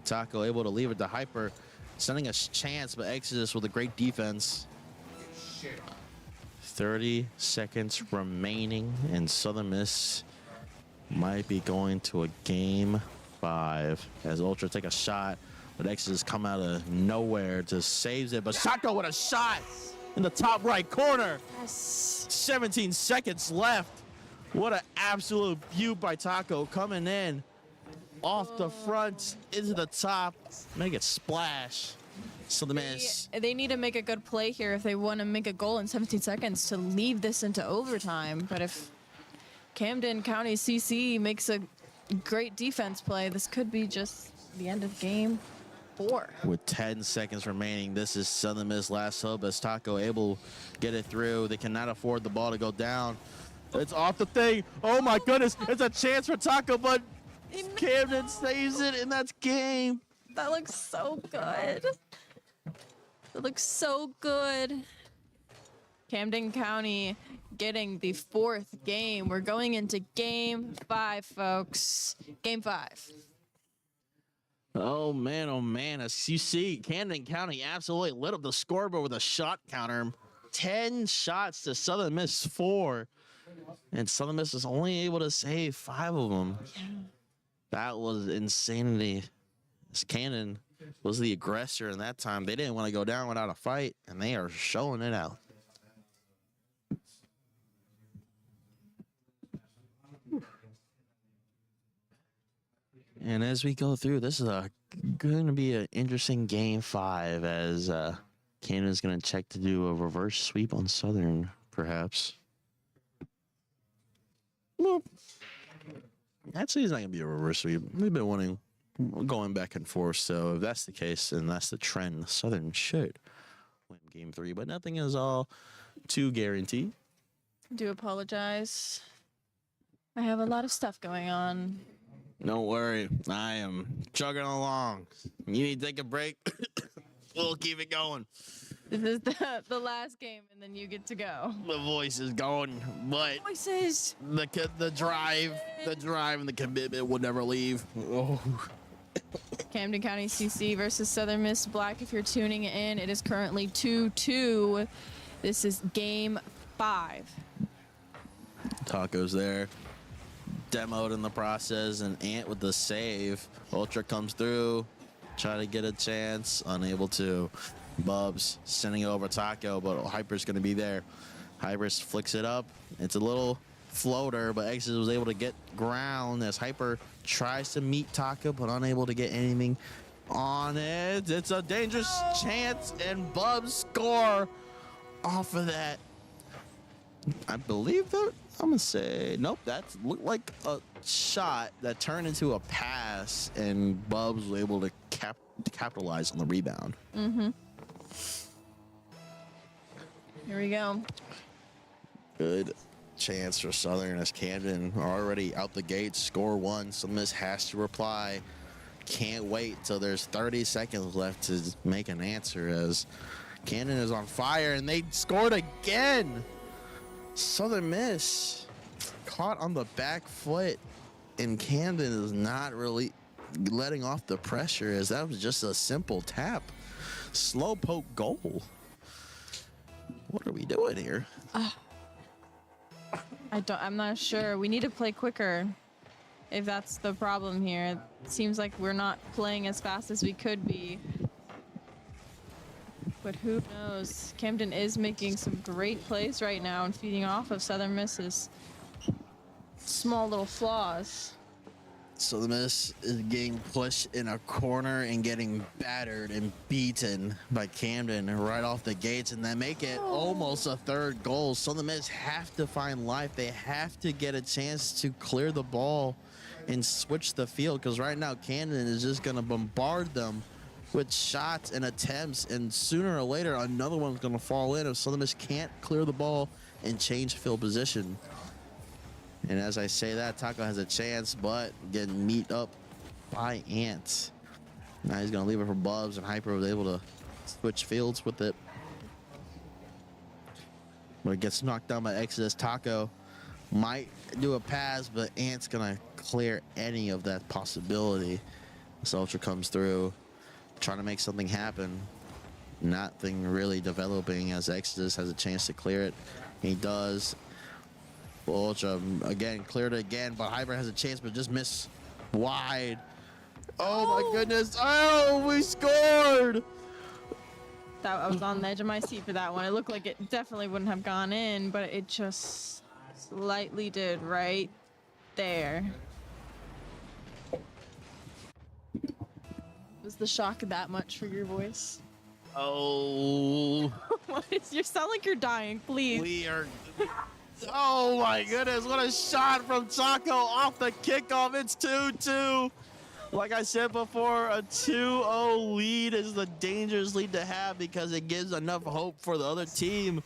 Taco able to leave it to Hyper, sending a chance, but Exodus with a great defense. 30 seconds remaining, and Southern Miss might be going to a game 5 as Ultra take a shot, but Exodus come out of nowhere, just saves it. But Taco with a shot in the top right corner. Yes. 17 seconds left. What an absolute beaut by Taco, coming in off the front into the top, make it splash. So the Miss. They need to make a good play here if they want to make a goal in 17 seconds to leave this into overtime. But if Camden County CC makes a great defense play, this could be just the end of game 4. With 10 seconds remaining, this is Southern Miss last hope as Taco able to get it through. They cannot afford the ball to go down. It's off the thing. Oh my goodness, it's a chance for Taco, but Camden saves it, and that's game. That looks so good. It looks so good. Camden County getting the 4th game. We're going into game 5, folks. Game 5. Oh man, as you see, Camden County absolutely lit up the scoreboard with a shot counter. 10 shots to Southern Miss 4. And Southern Miss was only able to save 5 of them. Yeah. That was insanity. As Camden was the aggressor in that time. They didn't want to go down without a fight, and they are showing it out. And as we go through, this is going to be an interesting game 5 as Camden's going to check to do a reverse sweep on Southern, perhaps. Well, actually, it's not going to be a reverse sweep. We've been wanting going back and forth, so if that's the case, and that's the trend, Southern should win game 3, but nothing is all too guaranteed. I do apologize. I have a lot of stuff going on. Don't worry, I am chugging along. You need to take a break? We'll keep it going. This is the last game, and then you get to go. The voice is going, but Voices. the drive and the commitment will never leave. Oh. Camden County CC versus Southern Miss Black. If you're tuning in, it is currently 2-2. This is game 5. Taco's there. Demoed in the process, and Ant with the save. Ultra comes through, try to get a chance, unable to. Bubs sending it over Taco, but Hyper's going to be there. Hyper flicks it up. It's a little floater, but Exodus was able to get ground as Hyper tries to meet Taco, but unable to get anything on it. It's a dangerous chance, and Bubs score off of that. I believe that. I'm gonna say nope. That looked like a shot that turned into a pass, and Bubs was able to capitalize on the rebound. Here we go. Good chance for Southern as Camden already out the gate, score 1. So Miss has to reply. Can't wait till there's 30 seconds left to make an answer as Camden is on fire, and they scored again. Southern Miss caught on the back foot, and Camden is not really letting off the pressure as that was just a simple tap. Slow poke goal. What are we doing here? I'm not sure. We need to play quicker if that's the problem here. It seems like we're not playing as fast as we could be. But who knows? Camden is making some great plays right now and feeding off of Southern Miss's small little flaws. So the Miss is getting pushed in a corner and getting battered and beaten by Camden right off the gates, and they make it almost a third goal. So the Miss have to find life. They have to get a chance to clear the ball and switch the field, because right now Camden is just going to bombard them with shots and attempts, and sooner or later another one's going to fall in if Southern Miss can't clear the ball and change field position. And as I say that, Taco has a chance, but getting meet up by Ant. Now he's going to leave it for Bubs, and Hyper was able to switch fields with it. But it gets knocked down by Exodus. Taco might do a pass, but Ant's going to clear any of that possibility. So Ultra comes through, trying to make something happen. Nothing really developing as Exodus has a chance to clear it. He does. Ultra again cleared it again, but Hyper has a chance, but just missed wide. Oh my goodness! Oh, we scored! I was on the edge of my seat for that one. It looked like it definitely wouldn't have gone in, but it just slightly did right there. Was the shock that much for your voice? Oh, You sound like you're dying. Please. we are. Oh my goodness! What a shot from Taco off the kickoff. It's 2-2. Like I said before, a 2-0 lead is a dangerous lead to have, because it gives enough hope for the other team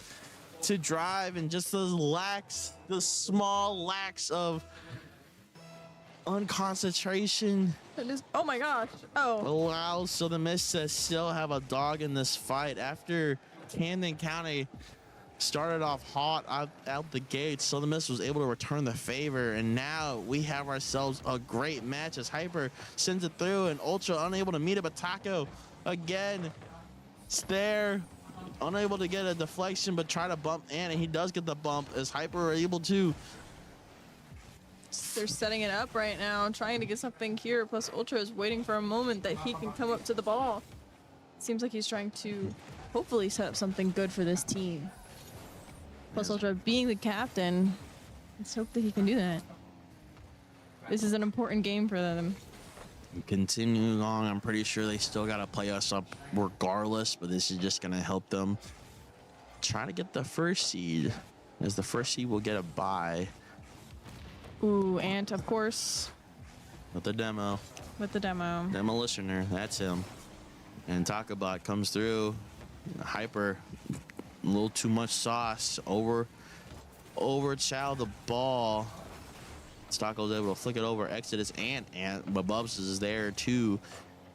to drive, and just the small lacks of unconcentration It is, oh my gosh. Oh. allows Southern Miss to still have a dog in this fight. After Camden County started off hot out the gates, Southern Miss was able to return the favor, and now we have ourselves a great match as Hyper sends it through, and Ultra unable to meet it, but Taco again, it's there, unable to get a deflection, but try to bump Ant, and he does get the bump as Hyper are able to. They're setting it up right now, trying to get something here. Plus, Ultra is waiting for a moment that he can come up to the ball. Seems like he's trying to hopefully set up something good for this team. Plus, Ultra being the captain, let's hope that he can do that. This is an important game for them. Continuing on, I'm pretty sure they still got to play us up regardless, but this is just going to help them try to get the first seed, as the first seed will get a bye. Ooh, Ant, of course, With the demo. with the demo. Demo listener, that's him. And Takabot comes through. Hyper, a little too much sauce. Overchow the ball. Stocko's able to flick it over. Exodus and but Bubs is there to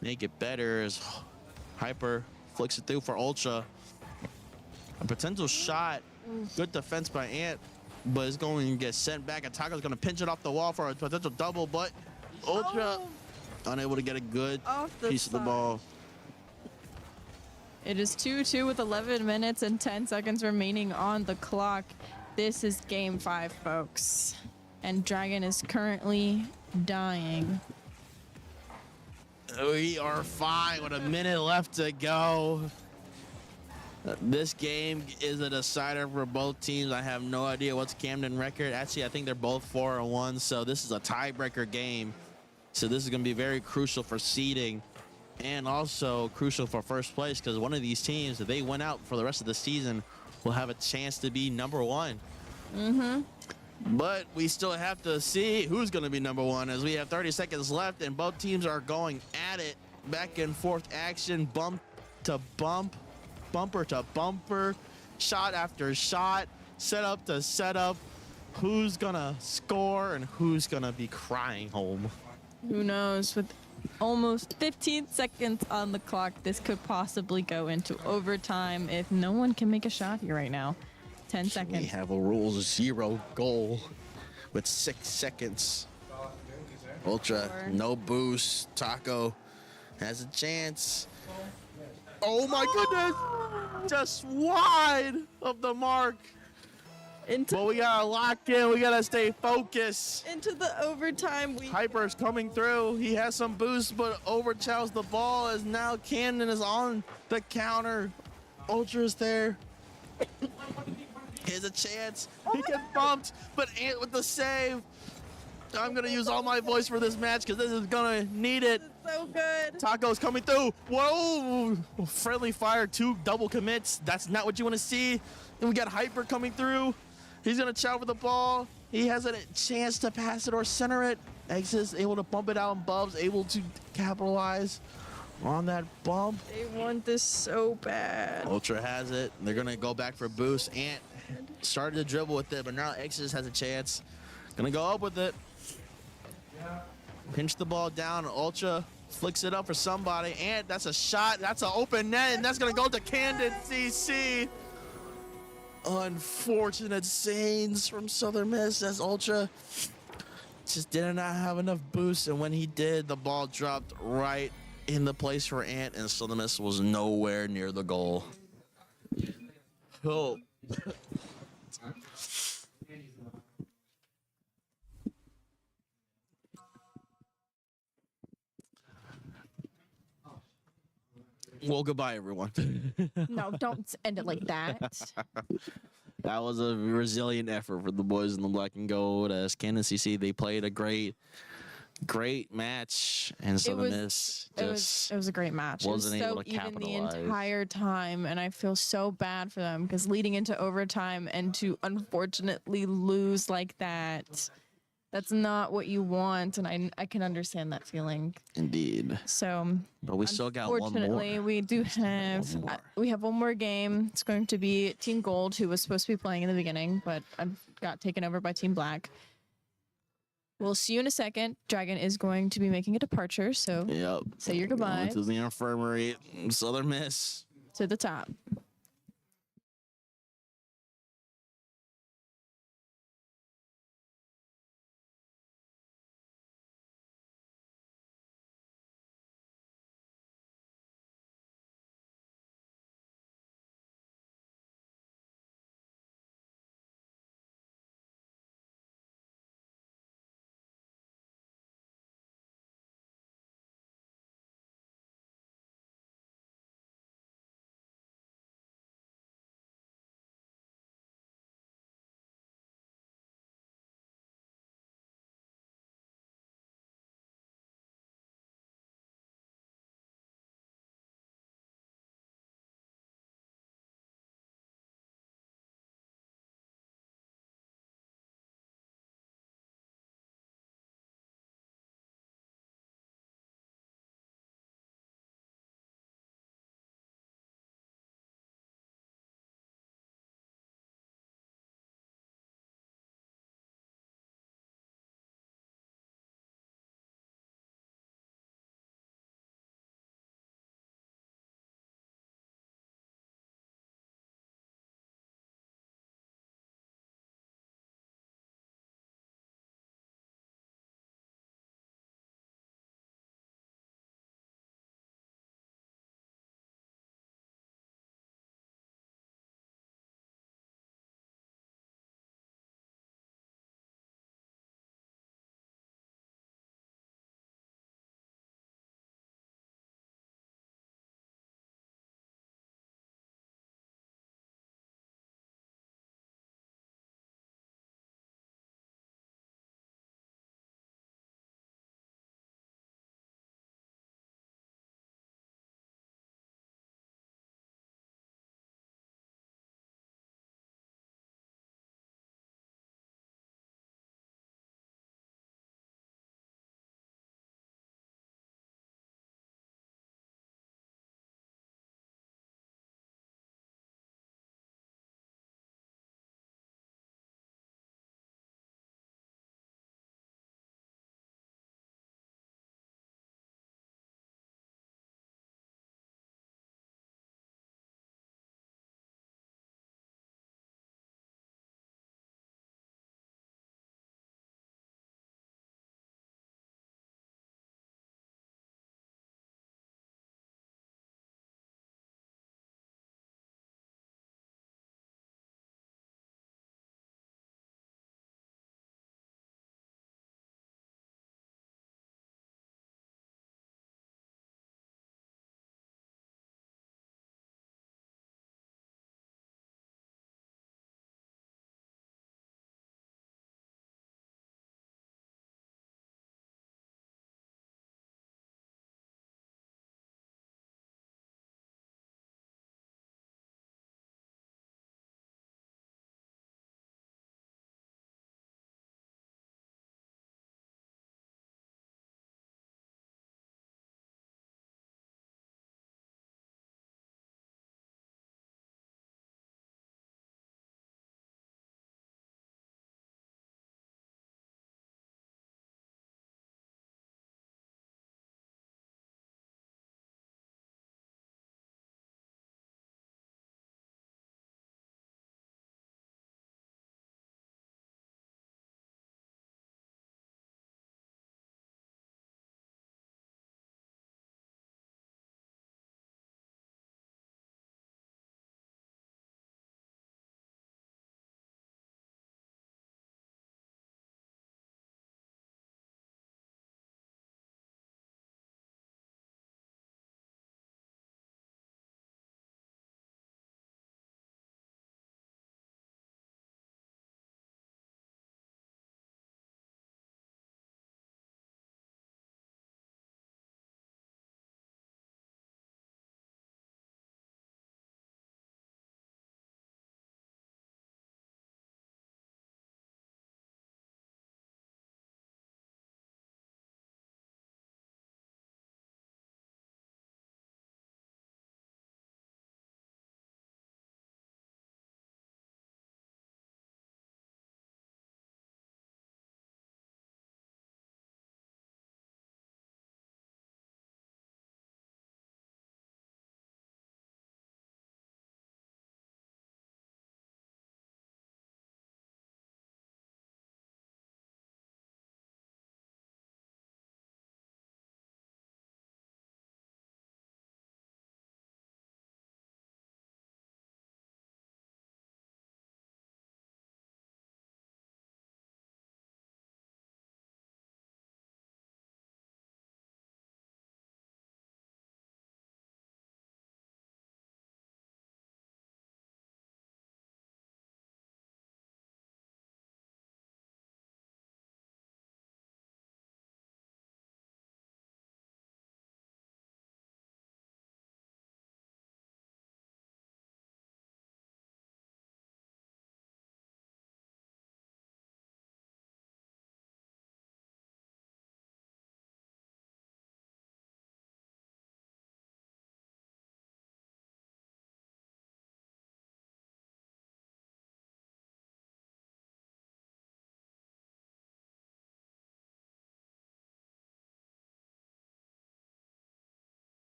make it better as Hyper flicks it through for Ultra. A potential shot. Good defense by Ant, but it's going to get sent back. And Taco's going to pinch it off the wall for a potential double, but Ultra unable to get a good Off the piece of the side. ball. It is 2-2 with 11 minutes and 10 seconds remaining on the clock. This is game 5, folks. And Dragon is currently dying. We are fine with a minute left to go. This game is a decider for both teams. I have no idea what's Camden record. Actually, I think they're both 4-1, so this is a tiebreaker game. So this is going to be very crucial for seeding, and also crucial for first place, because one of these teams, if they win out for the rest of the season, will have a chance to be number 1. But we still have to see who's going to be number 1, as we have 30 seconds left, and both teams are going at it. Back and forth action, bump to bump, bumper to bumper, shot after shot, setup to setup. Who's going to score and who's going to be crying home? Who knows? With almost 15 seconds on the clock, this could possibly go into overtime if no one can make a shot here right now. 10 We seconds. have a Rule 0 goal with 6 seconds. Ultra, no boost. Taco has a chance. Oh my goodness! Just wide of the mark. But we gotta lock in. We gotta stay focused. Into the overtime. Hyper's coming through. He has some boost, but overchows the ball as now Camden is on the counter. Ultra's there. Here's a chance. He gets bumped, but Ant with the save. I'm gonna use all my voice for this match because this is gonna need it. So good. Taco's coming through. Whoa! Friendly fire, 2 double commits. That's not what you want to see. Then we got Hyper coming through. He's gonna chow for the ball. He has a chance to pass it or center it. Exis able to bump it out, and Bubs able to capitalize on that bump. They want this so bad. Ultra has it. They're gonna go back for boost. Ant started to dribble with it, but now Exis has a chance. Gonna go up with it. Pinch the ball down, and Ultra flicks it up for somebody. And that's a shot. That's an open net, and that's gonna go to Camden CC. Unfortunate scenes from Southern Miss as Ultra just did not have enough boost, and when he did, the ball dropped right in the place for Ant, and Southern Miss was nowhere near the goal. Oh. Well, goodbye, everyone. No, don't end it like that. That was a resilient effort for the boys in the black and gold. As Kansas CC, they played a great match, and Southern Miss It was a great match. It was wasn't able so to even the capitalize. entire time, and I feel so bad for them because leading into overtime and to unfortunately lose like that, that's not what you want, and I can understand that feeling. Indeed. So, But we still got one more. fortunately, we do have One more. we have one more game. It's going to be Team Gold, who was supposed to be playing in the beginning, but got taken over by Team Black. We'll see you in a second. Dragon is going to be making a departure, so Yep. say your Going goodbyes to the infirmary. Southern Miss. to the top.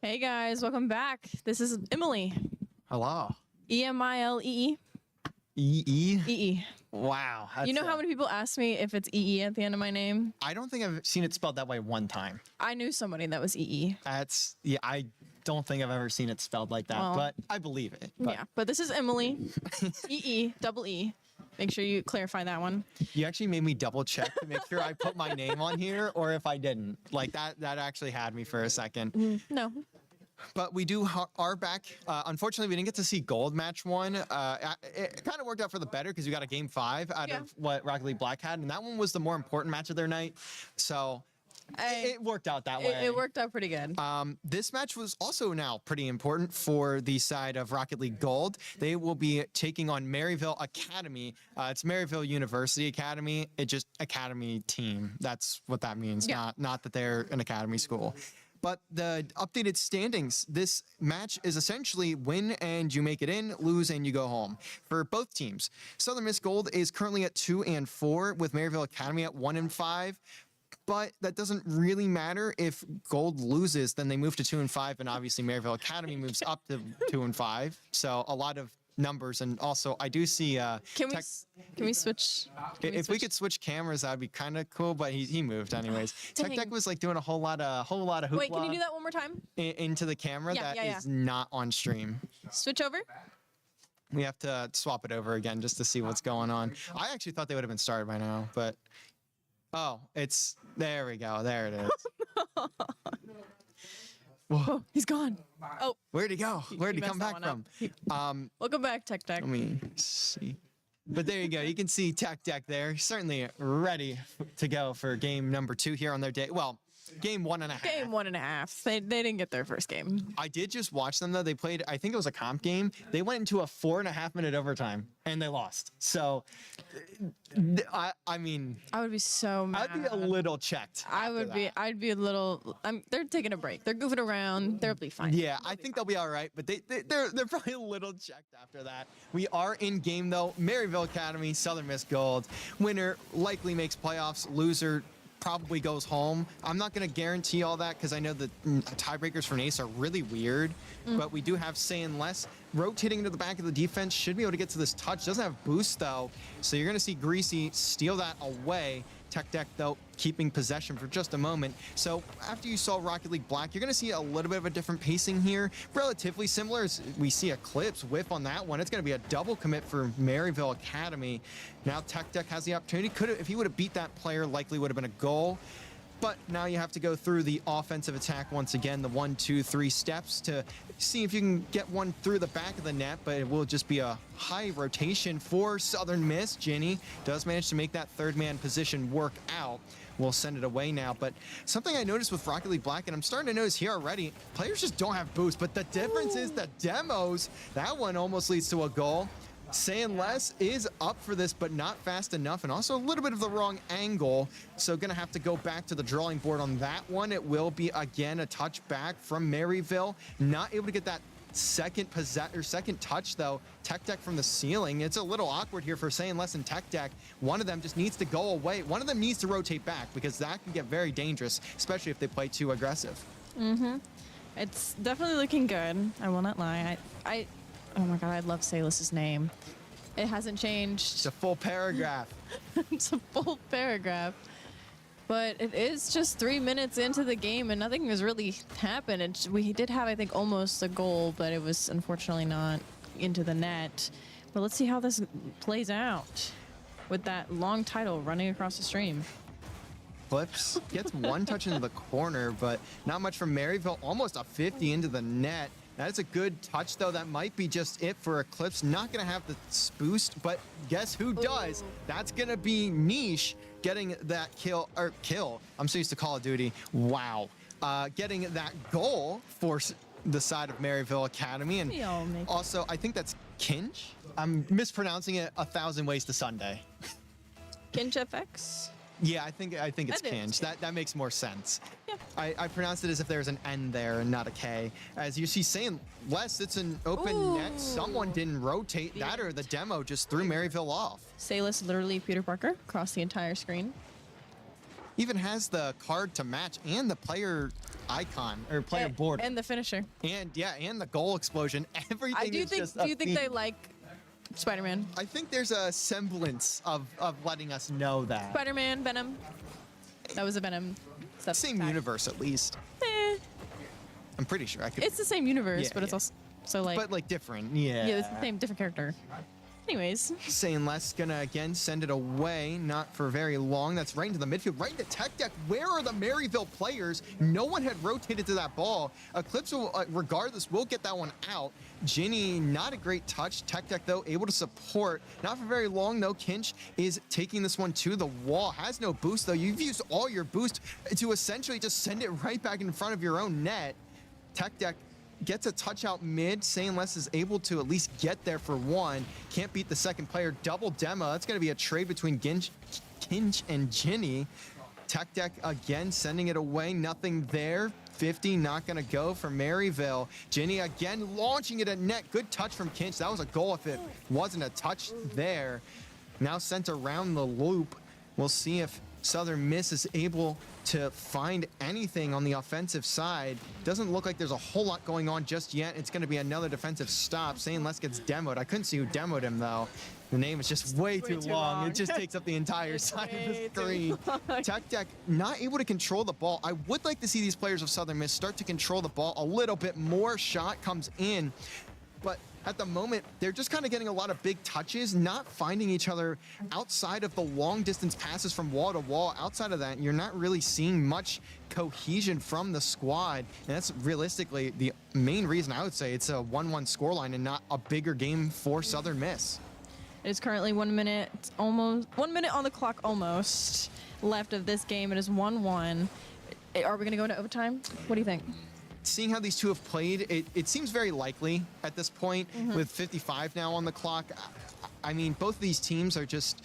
Hey guys, welcome back. This is Emily. Hello. Emilee. EE? EE. Wow. You know how many people ask me if it's EE at the end of my name? I don't think I've seen it spelled that way one time. I knew somebody that was EE. Yeah, I don't think I've ever seen it spelled like that, Well, but I believe it. But Yeah, but this is Emily. EE, double E. Make sure you clarify that one. you actually made me double check to make sure I put my name on here or if I didn't. Like that actually had me for a second. No. But we are back. Unfortunately, we didn't get to see Gold match 1. It kind of worked out for the better because we got a game 5 out of what Rocket League Black had, and that one was the more important match of their night. So it worked out that way. It worked out pretty good. This match was also now pretty important for the side of Rocket League Gold. They will be taking on Maryville Academy. It's Maryville University Academy. It just academy team. That's what that means. Yeah. Not that they're an academy school. But the updated standings, this match is essentially win and you make it in, lose and you go home for both teams. Southern Miss Gold is currently at 2 and 4 with Maryville Academy at 1 and 5. But that doesn't really matter. If Gold loses, then they move to 2 and 5, and obviously Maryville Academy moves up to 2 and 5. So a lot of numbers, and also I do see. Can we switch? If we could switch cameras, that'd be kind of cool. But he moved anyways. Tech Dang. Deck was like doing a whole lot of hoopla. Wait, can you do that one more time? Into the camera Yeah, that yeah, is not on stream. Switch over. We have to swap it over again just to see what's going on. I actually thought they would have been started by now, but oh, there we go. There it is. Whoa. Oh, he's gone. Oh, Where'd he go? Where'd he messed come that back one up. from? Welcome back, Tech Deck. Let me see. But there you go. You can see Tech Deck there. Certainly ready to go for game number 2 here on their day. Well, game 1.5. Game 1.5. They didn't get their first game. I did just watch them though. They played, I think it was a comp game. They went into a 4.5 minute overtime and they lost. So, I mean, I would be so mad. I'd be a little checked. I'd be a little. They're taking a break. They're goofing around. They'll be fine. Yeah, I think they'll be all right, but they're probably a little checked after that. We are in game though. Maryville Academy, Southern Miss Gold. Winner likely makes playoffs. Loser probably goes home. I'm not going to guarantee all that because I know the tiebreakers for NACE are really weird, but we do have saying less. Rotating into the back of the defense, should be able to get to this touch. Doesn't have boost though, so you're going to see Greasy steal that away. Tech Deck though keeping possession for just a moment. So after you saw Rocket League Black, you're going to see a little bit of a different pacing here. Relatively similar as we see Eclipse whiff on that one. It's going to be a double commit for Maryville Academy. Now Tech Deck has the opportunity. If he would have beat that player, likely would have been a goal. But now you have to go through the offensive attack once again, the 1, 2, 3 steps to see if you can get one through the back of the net, but it will just be a high rotation for Southern Miss. Ginny does manage to make that third man position work out. We'll send it away now. But something I noticed with Rocket League Black, and I'm starting to notice here already, players just don't have boost, but the difference is the demos. That one almost leads to a goal. Saying less is up for this, but not fast enough, and also a little bit of the wrong angle. So gonna have to go back to the drawing board on that one. It will be again a touch back from Maryville. Not able to get that second touch though. Tech Deck from the ceiling. It's a little awkward here for Saying Less and Tech Deck. One of them just needs to go away. One of them needs to rotate back because that can get very dangerous, especially if they play too aggressive. It's definitely looking good. I will not lie. Oh my god, I love Salus's name. It hasn't changed. It's a full paragraph. It's a full paragraph. But it is just 3 minutes into the game and nothing has really happened. We did have, I think, almost a goal, but it was unfortunately not into the net. But let's see how this plays out with that long title running across the stream. Flips, gets one touch into the corner, but not much from Maryville. Almost a 50 into the net. That is a good touch, though. That might be just it for Eclipse. Not going to have the boost, but guess who does? Ooh. That's going to be Niche getting that kill. I'm so used to Call of Duty. Wow. Getting that goal for the side of Maryville Academy. And also, I think that's Kinch. I'm mispronouncing it 1,000 ways to Sunday. Kinch FX? Yeah, I think it's Kinch. That makes more sense. Yeah. I pronounced it as if there's an N there and not a K. As you see, Saying Less, it's an open net. Someone didn't rotate that, or the demo just threw Maryville off. Salus literally Peter Parker across the entire screen. even has the card to match and the player icon or player board. And the finisher. And the goal explosion. Everything I do is think. just Do you a think theme. they like Spider-Man? I think there's a semblance of letting us know that. Spider-Man, Venom. That was a Venom stuff. Same pack. universe at least. Eh, I'm pretty sure I could. it's the same universe, Yeah, but it's yeah. also so like. but like different. Yeah. yeah, it's the same different character. Anyways, Saying less, gonna again send it away, not for very long. That's right into the midfield, right into Tech Deck. Where are the Maryville players? No one had rotated to that ball. Eclipse will, regardless, will get that one out. Ginny, not a great touch. Tech Deck, though, able to support. Not for very long, though. Kinch is taking this one to the wall. Has no boost, though. You've used all your boost to essentially just send it right back in front of your own net. Tech Deck gets a touch out mid. Saying Less is able to at least get there for one. Can't beat the second player. Double demo. That's going to be a trade between Kinch and Ginny. Tech Deck again sending it away. Nothing there. 50 not going to go for Maryville. Ginny again launching it at net. Good touch from Kinch. That was a goal if it wasn't a touch there. Now sent around the loop. We'll see if Southern Miss is able to find anything on the offensive side. Doesn't look like there's a whole lot going on just yet. It's going to be another defensive stop. Saying Less gets demoed. I couldn't see who demoed him, though. The name is just way too long. It just takes up the entire side of the screen. Tech Deck not able to control the ball. I would like to see these players of Southern Miss start to control the ball a little bit more. Shot comes in, but at the moment, they're just kind of getting a lot of big touches, not finding each other outside of the long distance passes from wall to wall. Outside of that, you're not really seeing much cohesion from the squad. And that's realistically the main reason I would say it's a 1-1 scoreline and not a bigger game for Southern Miss. it is currently 1 minute, almost 1 minute on the clock, almost left of this game. It is 1-1. Are we going to go into overtime? What do you think? Seeing how these two have played, it seems very likely at this point with 55 now on the clock. I mean, both of these teams are just,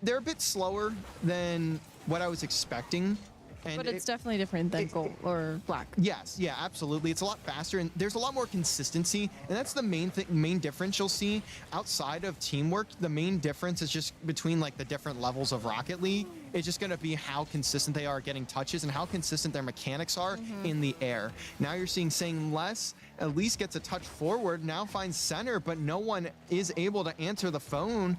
they're a bit slower than what I was expecting. And But it's definitely different than gold or black. Yes, yeah, absolutely. It's a lot faster, and there's a lot more consistency, and that's the main difference you'll see outside of teamwork. The main difference is just between like the different levels of Rocket League. It's just going to be how consistent they are getting touches and how consistent their mechanics are in the air. Now you're Saying Less at least gets a touch forward, now finds center, but no one is able to answer the phone.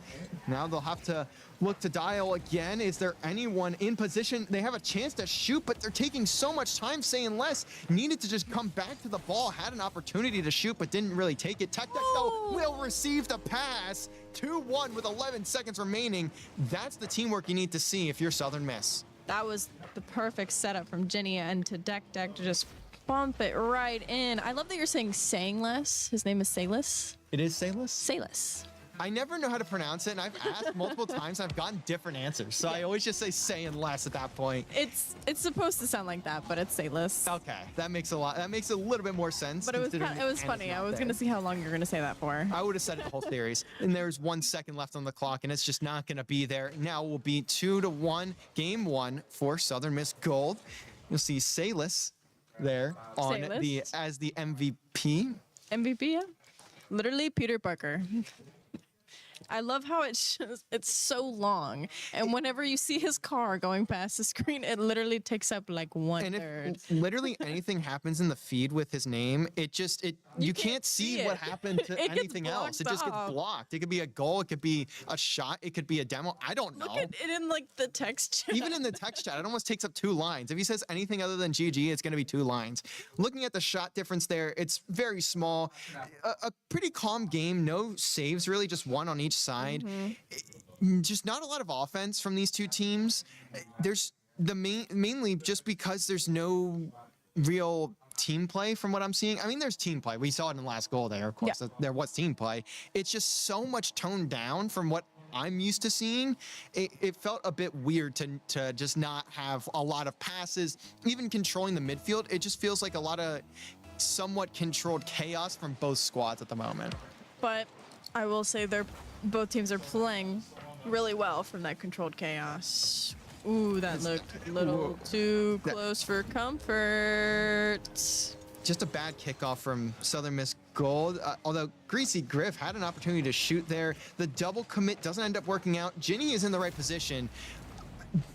Now they'll have to look to dial again. Is there anyone in position? They have a chance to shoot, but they're taking so much time. Saying Less needed to just come back to the ball, had an opportunity to shoot, but didn't really take it. Tech Deck, though, will receive the pass. 2-1 with 11 seconds remaining. That's the teamwork you need to see if you're Southern Miss. That was the perfect setup from Ginny and to Deck to just bump it right in. I love that you're saying Less. His name is Sayless. It is Sayless? Sayless. I never know how to pronounce it, and I've asked multiple times. I've gotten different answers, so I always just say Saying Less at that point. It's supposed to sound like that, but it's Sayless. Okay, that makes a little bit more sense. But it was considering it was the N is funny. not I was there. gonna see how long you're gonna say that for. I would have said it the whole series. And there's 1 second left on the clock, and it's just not going to be there. Now will be 2-1, game one for Southern Miss Gold. You'll see Sayless there on Sayless. as the MVP. MVP, yeah. Literally Peter Parker. I love how it's so long, and whenever you see his car going past the screen, it literally takes up like one And third. if literally anything happens in the feed with his name, you can't see see what it. happened to It gets anything else. It blocked just gets off. blocked. It could be a goal, it could be a shot, it could be a demo. I don't know. Look at it in like the text chat. Even in the text chat, it almost takes up 2 lines. If he says anything other than GG, it's going to be 2 lines. Looking at the shot difference there, it's very small. A pretty calm game. No saves, really, just one on each side. Just not a lot of offense from these two teams. There's mainly just because there's no real team play from what I'm seeing. I mean, there's team play. We saw it in the last goal there, of course. Yeah. There was team play. It's just so much toned down from what I'm used to seeing. It felt a bit weird to just not have a lot of passes, even controlling the midfield. It just feels like a lot of somewhat controlled chaos from both squads at the moment. But I will say both teams are playing really well from that controlled chaos. Ooh, that looked a little too close for comfort. Just a bad kickoff from Southern Miss Gold. Although Greasy Griff had an opportunity to shoot there. The double commit doesn't end up working out. Ginny is in the right position.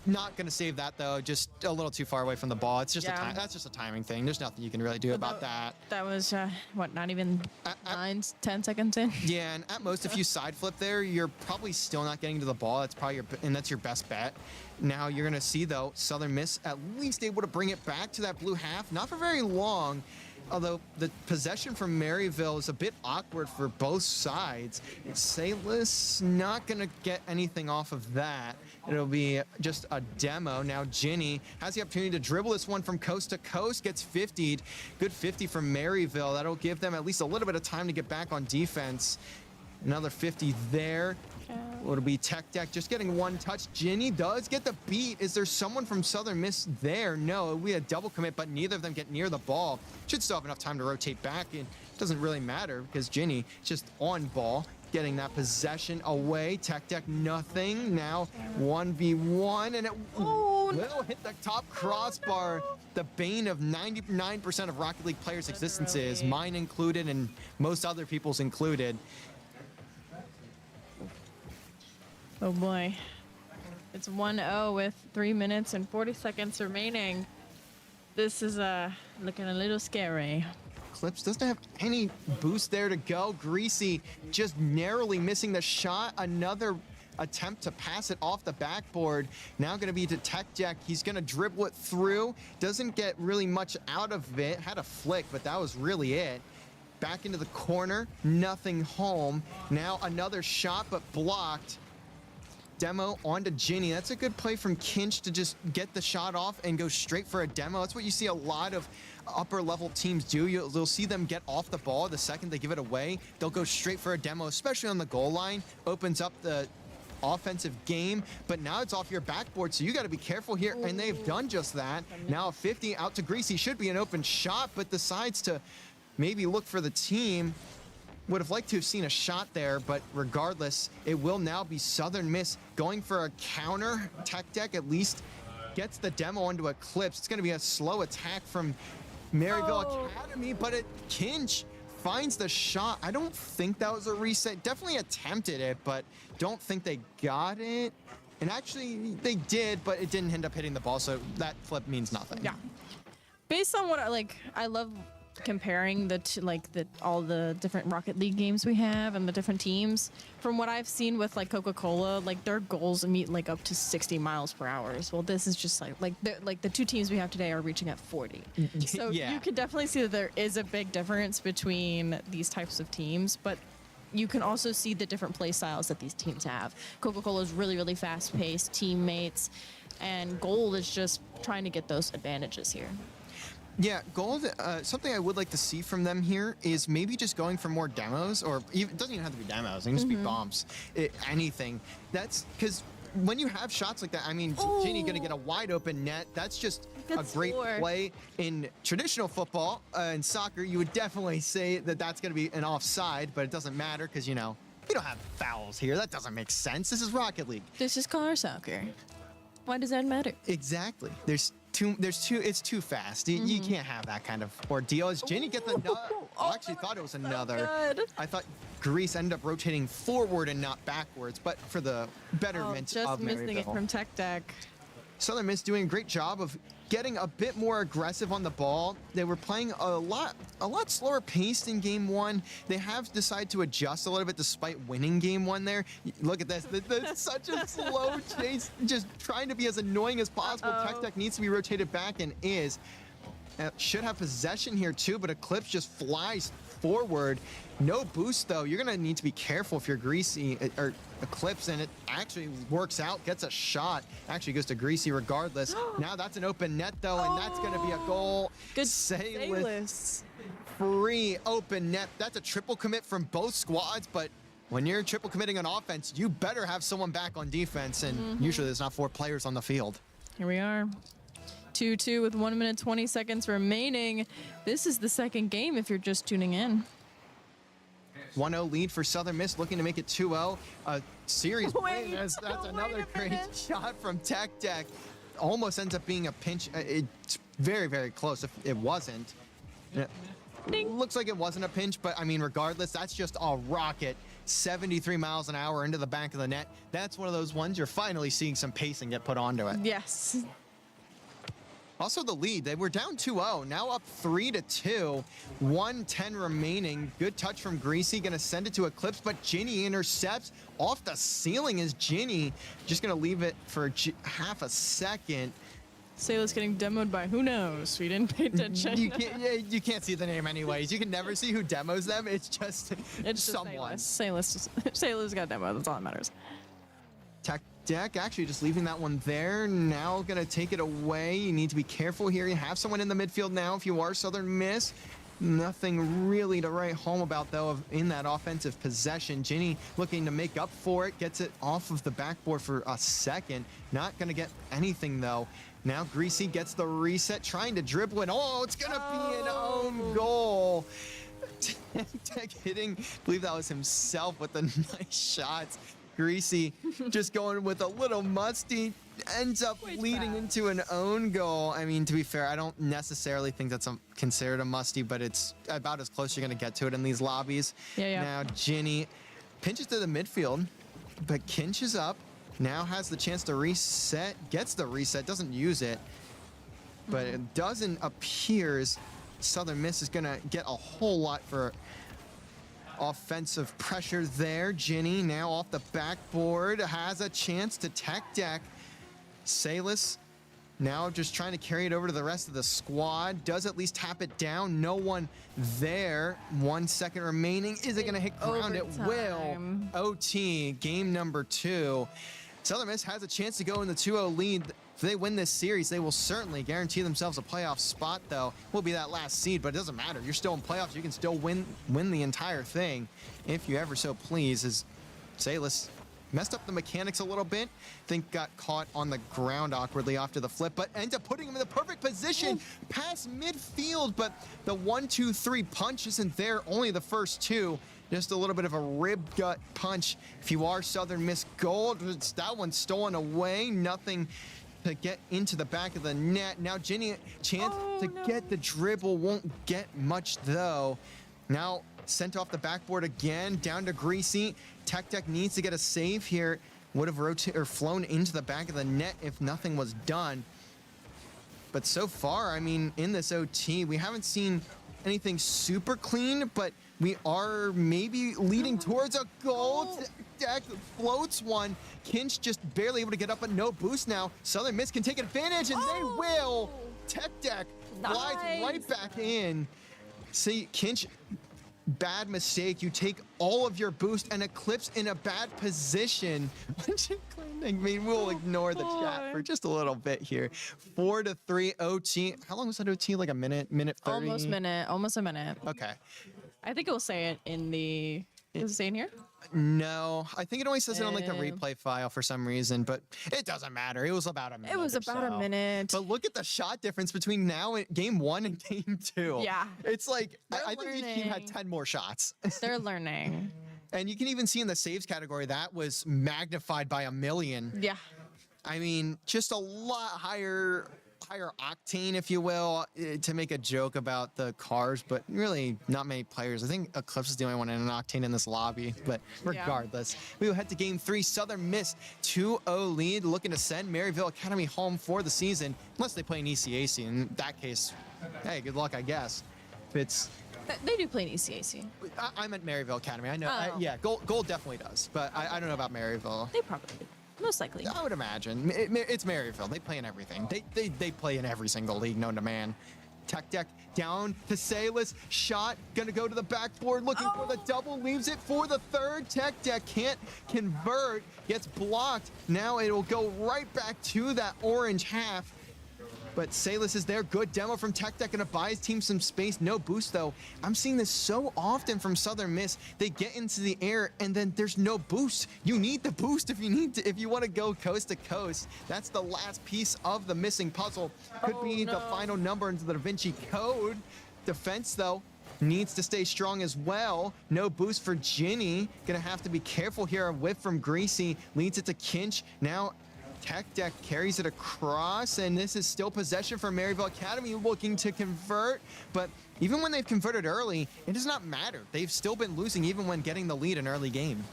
Not going to save that, though. Just a little too far away from the ball. It's just Yeah. that's just a timing thing. There's nothing you can really do about that. That was, what, not even I- 10 seconds in? Yeah, and at most, if you side flip there, you're probably still not getting to the ball. That's probably that's your best bet. Now you're going to see, though, Southern Miss at least able to bring it back to that blue half. Not for very long, although the possession from Maryville is a bit awkward for both sides. Sayless not going to get anything off of that. It'll be just a demo. Now Ginny has the opportunity to dribble this one from coast to coast, gets 50'd. Good 50 from Maryville. That'll give them at least a little bit of time to get back on defense. Another 50 there. It'll be Tech Deck just getting one touch. Ginny does get the beat. Is there someone from Southern Miss there? No, we had double commit, but neither of them get near the ball. Should still have enough time to rotate back, and it doesn't really matter because Ginny just on ball, getting that possession away. Tech Deck nothing. Now 1v1, and it will hit the top crossbar. The bane of 99% of Rocket League players' existences, mine included and most other people's included. Oh boy. It's 1-0 with 3 minutes and 40 seconds remaining. This is looking a little scary. Clips doesn't have any boost there to go. Greasy just narrowly missing the shot. Another attempt to pass it off the backboard. Now going to be to Tech Deck. He's going to dribble it through. Doesn't get really much out of it. Had a flick, but that was really it. Back into the corner. Nothing home. Now another shot, but blocked. Demo onto Ginny. That's a good play from Kinch to just get the shot off and go straight for a demo. That's what you see a lot of upper level teams do. You'll see them get off the ball the second they give it away. They'll go straight for a demo, especially on the goal line. Opens up the offensive game, but now it's off your backboard, so you got to be careful here, and they've done just that. Now a 50 out to Greasy. Should be an open shot, but decides to maybe look for the team. Would have liked to have seen a shot there, but regardless, it will now be Southern Miss going for a counter. Tech Deck at least gets the demo onto Eclipse. It's going to be a slow attack from Maryville Academy, but Kinch finds the shot. I don't think that was a reset. Definitely attempted it, but don't think they got it. And actually, they did, but it didn't end up hitting the ball, so that flip means nothing. Yeah. Based on what I love comparing all the different Rocket League games we have and the different teams. From what I've seen with like Coca-Cola, like their goals meet like up to 60 miles per hour. Well, this is just like the two teams we have today are reaching at 40. So Yeah. you can definitely see that there is a big difference between these types of teams, but you can also see the different play styles that these teams have. Coca-Cola is really, really fast-paced, teammates, and Gold is just trying to get those advantages here. Yeah, Gold, something I would like to see from them here is maybe just going for more demos, or even, it doesn't even have to be demos, it can just be bombs, anything. That's because when you have shots like that, I mean, Ginny going to get a wide open net. That's just a great play. In traditional football and soccer, you would definitely say that that's going to be an offside, but it doesn't matter because, you know, we don't have fouls here. That doesn't make sense. This is Rocket League. This is car soccer. Why does that matter? Exactly. It's too fast. You can't have that kind of ordeal. As Ginny gets another, I actually thought it was another. good. I thought Grease ended up rotating forward and not backwards, but for the betterment Just of missing it Maryville. from Tech Deck. Southern Miss doing a great job of getting a bit more aggressive on the ball. They were playing a lot slower paced in game one. They have decided to adjust a little bit despite winning game one there. Look at this. That's such a slow chase, just trying to be as annoying as possible. Tech Deck needs to be rotated back and is. Should have possession here too, but Eclipse just flies forward. No boost though. You're gonna need to be careful if you're Greasy or Eclipse, and it actually works out, gets a shot. Actually goes to Greasy regardless. Now that's an open net though, and that's gonna be a goal. Good Sayless. Free open net. That's a triple commit from both squads, but when you're triple committing on offense, you better have someone back on defense, and usually there's not 4 players on the field. Here we are. 2-2 with 1 minute 20 seconds remaining. This is the second game if you're just tuning in. 1-0 lead for Southern Miss, looking to make it 2-0. A series win. That's another great shot from Tech Deck. Almost ends up being a pinch. It's very, very close if it wasn't. Looks like it wasn't a pinch, but I mean, regardless, that's just a rocket 73 miles an hour into the back of the net. That's one of those ones you're finally seeing some pacing get put onto it. Yes. Also the lead, they were down 2-0, now up 3-2, 1:10 remaining. Good touch from Greasy, gonna send it to Eclipse, but Ginny intercepts off the ceiling. Is Ginny just gonna leave it for half a second. Sayla's getting demoed by who knows? We didn't pay attention. You can't see the name anyways. You can never see who demos them. It's just someone. Sayla's got demo. That's all that matters. Tech Deck actually just leaving that one there. Now gonna take it away. You need to be careful here. You have someone in the midfield now if you are Southern Miss. Nothing really to write home about though in that offensive possession. Ginny looking to make up for it. Gets it off of the backboard for a second. Not gonna get anything though. Now Greasy gets the reset, trying to dribble it. Oh, it's gonna be an own goal. Tech hitting, I believe that was himself with the nice shots. Greasy just going with a little musty, ends up leading into an own goal. I mean, to be fair, I don't necessarily think that's considered a musty, but it's about as close you're gonna get to it in these lobbies. Yeah. Now Ginny pinches to the midfield, but Kinch up. Now has the chance to reset, gets the reset, doesn't use it, but it doesn't appear as Southern Miss is gonna get a whole lot for offensive pressure there. Ginny now off the backboard, has a chance to Tech Deck. Salis now just trying to carry it over to the rest of the squad. Does at least tap it down. No one there. 1 second remaining. Is it gonna hit ground? It will. OT, game number 2. Southern Miss has a chance to go in the 2-0 lead. If they win this series, they will certainly guarantee themselves a playoff spot, though. Will be that last seed, but it doesn't matter. You're still in playoffs. You can still win the entire thing if you ever so please. As Salis messed up the mechanics a little bit. Think got caught on the ground awkwardly after the flip, but ends up putting him in the perfect position past midfield. But the 1-2-3 punch isn't there. Only the first two. Just a little bit of a rib gut punch. If you are Southern Miss Gold, that one's stolen away. Nothing to get into the back of the net. Now Ginny, chance to get the dribble, won't get much though. Now sent off the backboard again, down to Greasy. Tech Deck needs to get a save here. Would have rotated or flown into the back of the net if nothing was done. But so far, I mean, in this OT, we haven't seen anything super clean, but we are maybe leading towards a goal. Deck floats one. Kinch just barely able to get up, but no boost now. Southern Miss can take advantage, and they will. Tech Deck glides right back in. See, Kinch, bad mistake. You take all of your boost and Eclipse in a bad position. I mean, we'll ignore the chat for just a little bit here. 4-3 OT. How long was that OT? Like a minute, minute 30? Almost a minute. Okay. I think it will say it in the, does it say in here? No, I think it only says it on like the replay file for some reason, but it doesn't matter. It was about a minute. It was about a minute. But look at the shot difference between now and game 1 and game 2. Yeah. It's like, I think each team had 10 more shots. They're learning. And you can even see in the saves category, that was magnified by 1,000,000. Yeah. I mean, just a lot higher octane, if you will, to make a joke about the cars, but really not many players. I think Eclipse is the only one in an octane in this lobby, but regardless, we will head to game 3. Southern Miss 2-0 lead, looking to send Maryville Academy home for the season, unless they play an ECAC. In that case, hey, good luck, I guess. If it's They do play an ECAC. I meant Maryville Academy. I know. Yeah, Gold definitely does, but I don't know about Maryville. They probably do. Most likely. I would imagine. It's Maryville. They play in everything. They play in every single league known to man. Tech Deck down to Salis. Shot. Gonna go to the backboard. Looking for the double. Leaves it for the third. Tech Deck can't convert. Gets blocked. Now it will go right back to that orange half. But Salis is there. Good demo from Tech Deck. Gonna buy his team some space. No boost though. I'm seeing this so often from Southern Miss. They get into the air and then there's no boost. You need the boost if you want to go coast to coast. That's the last piece of the missing puzzle. Could be the final number into the Da Vinci Code. Defense though needs to stay strong as well. No boost for Ginny. Gonna have to be careful here. A whiff from Greasy leads it to Kinch. Now Tech Deck carries it across, and this is still possession for Maryville Academy looking to convert. But even when they've converted early, it does not matter. They've still been losing even when getting the lead in early game.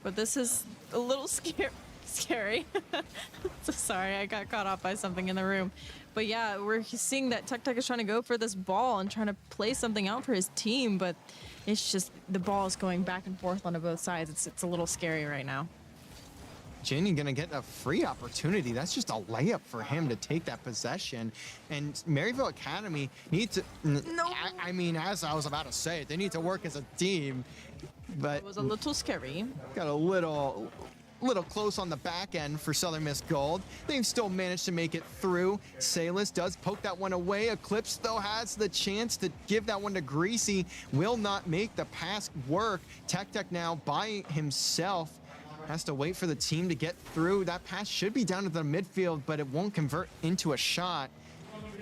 But this is a little scary. So sorry, I got caught off by something in the room. But yeah, we're seeing that Tech Tech is trying to go for this ball and trying to play something out for his team, but it's just the ball is going back and forth on both sides. It's a little scary right now. Ginny gonna get a free opportunity. That's just a layup for him to take that possession. And Maryville Academy needs to, I mean, as I was about to say, they need to work as a team, but It was a little scary. got a little close on the back end for Southern Miss Gold. They've still managed to make it through. Salis does poke that one away. Eclipse though has the chance to give that one to Greasy. Will not make the pass work. Tech Tech now by himself has to wait for the team to get through. That pass should be down to the midfield, but it won't convert into a shot.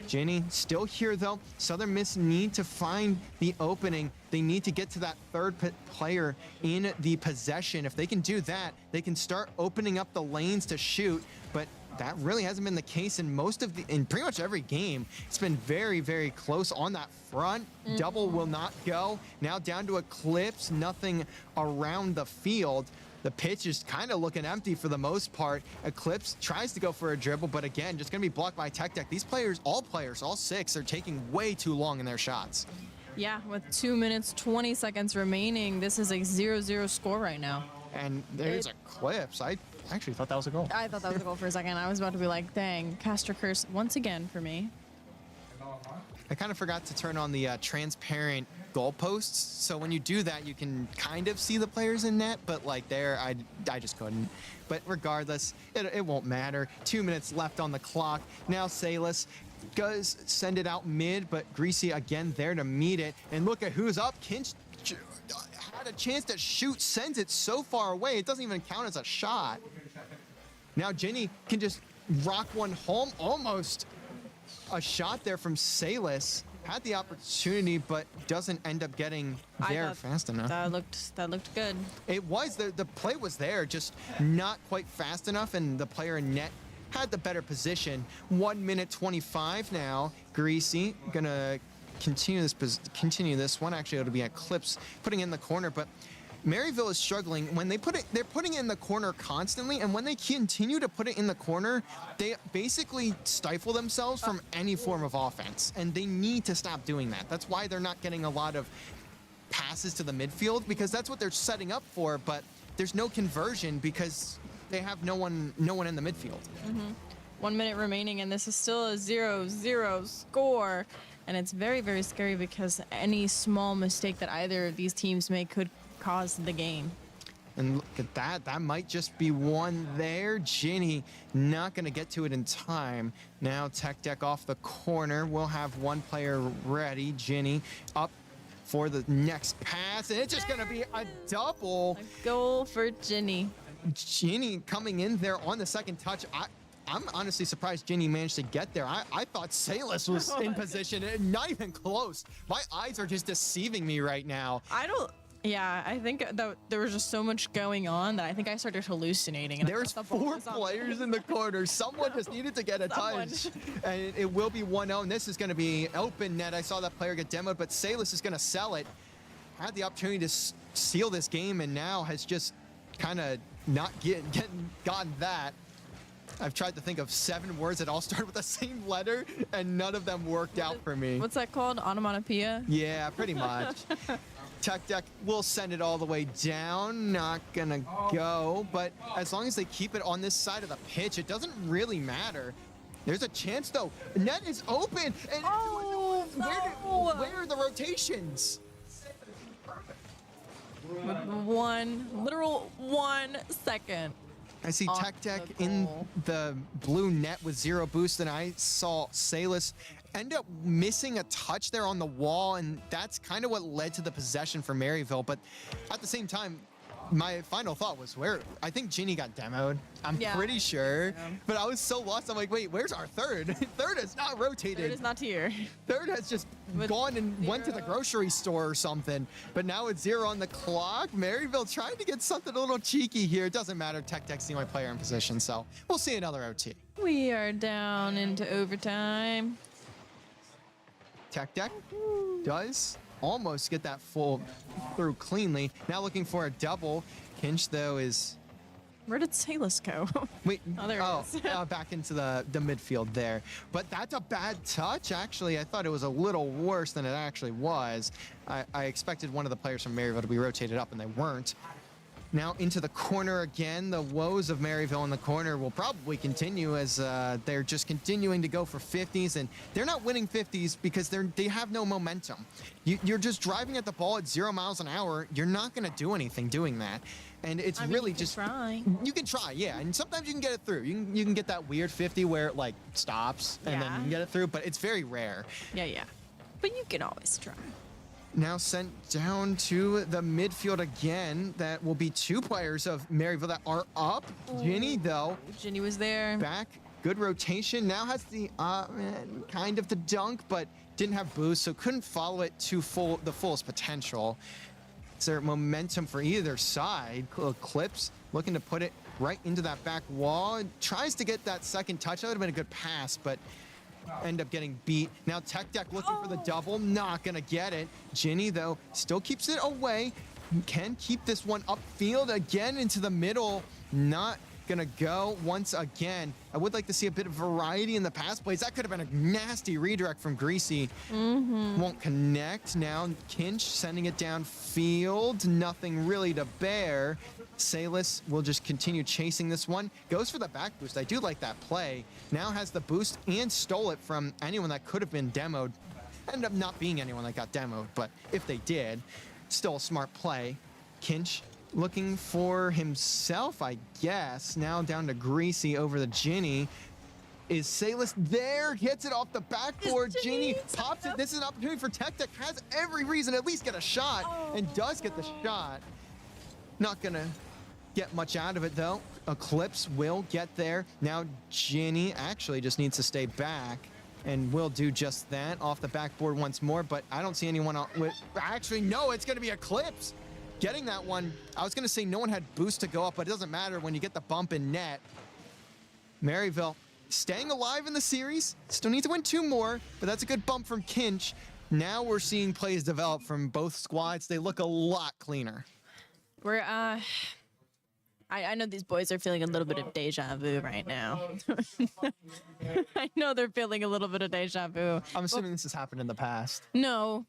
Ginny still here though. Southern Miss need to find the opening. They need to get to that third player in the possession. If they can do that, they can start opening up the lanes to shoot, but that really hasn't been the case in in pretty much every game. It's been very, very close on that front. Double will not go. Now down to Eclipse, nothing around the field. The pitch is kind of looking empty for the most part. Eclipse tries to go for a dribble, but again, just gonna be blocked by Tech Deck. These players, all six, are taking way too long in their shots. Yeah, with 2 minutes, 20 seconds remaining, this is a 0-0 score right now. And there's Eclipse. I actually thought that was a goal. I thought that was a goal for a second. I was about to be like, dang, caster curse once again for me. I kind of forgot to turn on the transparent goalposts. So when you do that, you can kind of see the players in net, but like there, I just couldn't. But regardless, it won't matter. 2 minutes left on the clock. Now Salis does send it out mid, but Greasy again there to meet it. And look at who's up. Kinch had a chance to shoot, sends it so far away, it doesn't even count as a shot. Now Ginny can just rock one home, almost a shot there from Salis. Had the opportunity, but doesn't end up getting there fast enough. That looked good. It was, the play was there, just not quite fast enough, and the player in net had the better position. 1 minute 25 now. Greasy gonna continue this one. Actually, it'll be Eclipse putting it in the corner, but Maryville is struggling when they're putting it in the corner constantly, and when they continue to put it in the corner, they basically stifle themselves from any form of offense, and they need to stop doing that. That's why they're not getting a lot of passes to the midfield, because that's what they're setting up for, but there's no conversion because they have no one in the midfield. 1 minute remaining, and this is still a 0-0 score, and it's very, very scary because any small mistake that either of these teams make could cause the game. And look at that. That might just be one there. Ginny not going to get to it in time. Now Tech Deck off the corner. We'll have one player ready. Ginny up for the next pass. And it's just going to be a double. A goal for Ginny. Ginny coming in there on the second touch. I'm honestly surprised Ginny managed to get there. I thought Salis was in position. Not even close. My eyes are just deceiving me right now. Yeah, I think that there was just so much going on that I think I started hallucinating. And There's 4 players in the corner. Someone just needed to get a touch. And it will be 1-0. And this is going to be open net. I saw that player get demoed, but Salis is going to sell it. Had the opportunity to seal this game, and now has just kind of not gotten that. I've tried to think of 7 words that all start with the same letter, and none of them worked out for me. What's that called? Onomatopoeia? Yeah, pretty much. Tech Deck will send it all the way down. Not gonna go, but as long as they keep it on this side of the pitch, it doesn't really matter. There's a chance though. Net is open, and where are the rotations? Literal 1 second. I see On Tech Deck the in goal. the blue net with 0 boost, and I saw Salis end up missing a touch there on the wall, and that's kind of what led to the possession for Maryville. But at the same time, my final thought was where I think Ginny got demoed. I'm Yeah, pretty I sure, think so. but I was so lost. I'm like, wait, where's our third? Third has not rotated. It is not here. Third has just With gone and went to the 0. grocery store or something. But now it's 0 on the clock. Maryville trying to get something a little cheeky here. It doesn't matter. Tech's the only player in position, so we'll see another OT. We are down into overtime. Tech does almost get that full through cleanly. Now looking for a double. Kinch, though, is... Where did Salis go? Wait, Oh, there it is. back into the midfield there. But that's a bad touch, actually. I thought it was a little worse than it actually was. I expected one of the players from Maryville to be rotated up, and they weren't. Now into the corner again. The woes of Maryville in the corner will probably continue as they're just continuing to go for 50s, and they're not winning 50s because they have no momentum. You're just driving at the ball at 0 miles an hour. You're not going to do anything doing that. And it's really you can just try. You can try, yeah, and sometimes you can get it through. You can get that weird 50 where it like stops and then you can get it through, but it's very rare. Yeah. But you can always try. Now sent down to the midfield again. That will be 2 players of Maryville that are up. Ginny, though, Ginny was there. back. Good rotation. Now has the kind of the dunk, but didn't have boost, so couldn't follow it to the fullest potential. Is there momentum for either side? Clips looking to put it right into that back wall. Tries to get that second touch. That would have been a good pass, but end up getting beat. Now Tech looking for the double. Not going to get it. Ginny, though, still keeps it away. Can keep this one upfield again into the middle. Not going to go once again. I would like to see a bit of variety in the pass plays. That could have been a nasty redirect from Greasy. Won't connect. Now Kinch sending it downfield. Nothing really to bear. Salis will just continue chasing this one. Goes for the back boost. I do like that play. Now has the boost and stole it from anyone that could have been demoed. Ended up not being anyone that got demoed, but if they did, still a smart play. Kinch looking for himself, I guess. Now down to Greasy over the Ginny. Is Salis there? Hits it off the backboard. Ginny pops it. This is an opportunity for Tech. Has every reason to at least get a shot and does get the shot. Not gonna get much out of it though. Eclipse will get there. Now Ginny actually just needs to stay back and will do just that off the backboard once more, but I don't see anyone with, actually no, it's gonna be Eclipse getting that one. I was gonna say no one had boost to go up, but it doesn't matter when you get the bump in net. Maryville staying alive in the series. Still need to win 2 more, but that's a good bump from Kinch. Now we're seeing plays develop from both squads. They look a lot cleaner. We're I know these boys are feeling a little bit of deja vu right now. I know they're feeling a little bit of deja vu. I'm assuming this has happened in the past. No,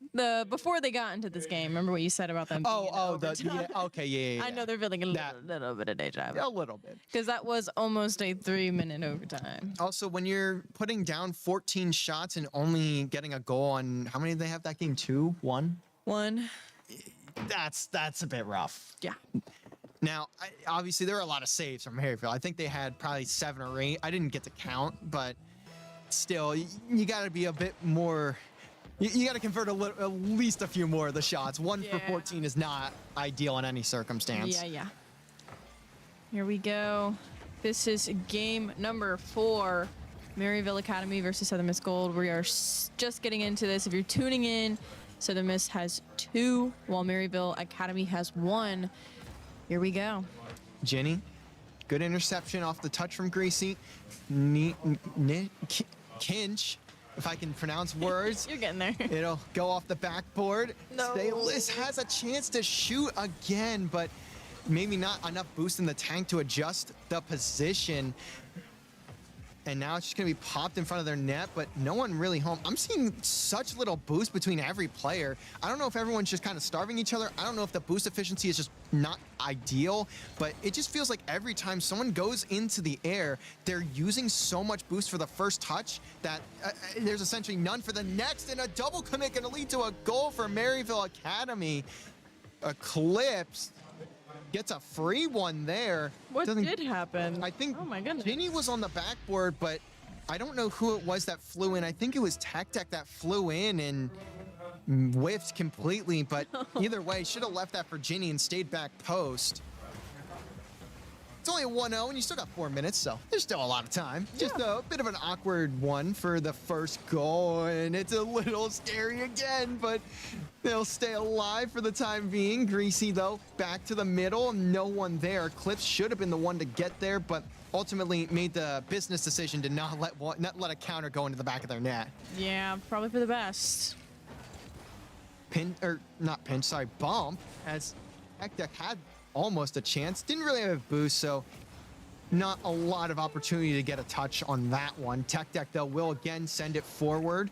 before they got into this game, remember what you said about them? Okay, yeah. I know they're feeling a little bit of deja vu. A little bit. Because that was almost a 3-minute overtime. Also, when you're putting down 14 shots and only getting a goal on, how many did they have that game? 2? 1? 1. That's a bit rough. Yeah. Now, obviously, there were a lot of saves from Maryville. I think they had probably 7 or 8. I didn't get to count, but still, you got to be a bit more. You got to convert at least a few more of the shots. 1 for 14 is not ideal in any circumstance. Yeah. Here we go. This is game number 4. Maryville Academy versus Southern Miss Gold. We are just getting into this. If you're tuning in, Southern Miss has 2, while Maryville Academy has 1. Here we go. Ginny, good interception off the touch from Greasy. Kinch, if I can pronounce words. You're getting there. It'll go off the backboard. No. Salis has a chance to shoot again, but maybe not enough boost in the tank to adjust the position. And now it's just going to be popped in front of their net, but no one really home. I'm seeing such little boost between every player. I don't know if everyone's just kind of starving each other. I don't know if the boost efficiency is just not ideal, but it just feels like every time someone goes into the air, they're using so much boost for the first touch that there's essentially none for the next, and a double commit going to lead to a goal for Maryville Academy. Eclipse gets a free one there. What did happen? I think oh my goodness. Ginny was on the backboard, but I don't know who it was that flew in. I think it was Tech that flew in and whiffed completely, but either way, should have left that for Ginny and stayed back post. It's only a 1-0, and you still got 4 minutes, so there's still a lot of time. Just a bit of an awkward one for the first goal, and it's a little scary again, but they'll stay alive for the time being. Greasy, though, back to the middle. No one there. Clips should have been the one to get there, but ultimately made the business decision to not let a counter go into the back of their net. Yeah, probably for the best. Bump, as Ekdek had almost a chance. Didn't really have a boost, so not a lot of opportunity to get a touch on that one. Tekdek, though, will again send it forward.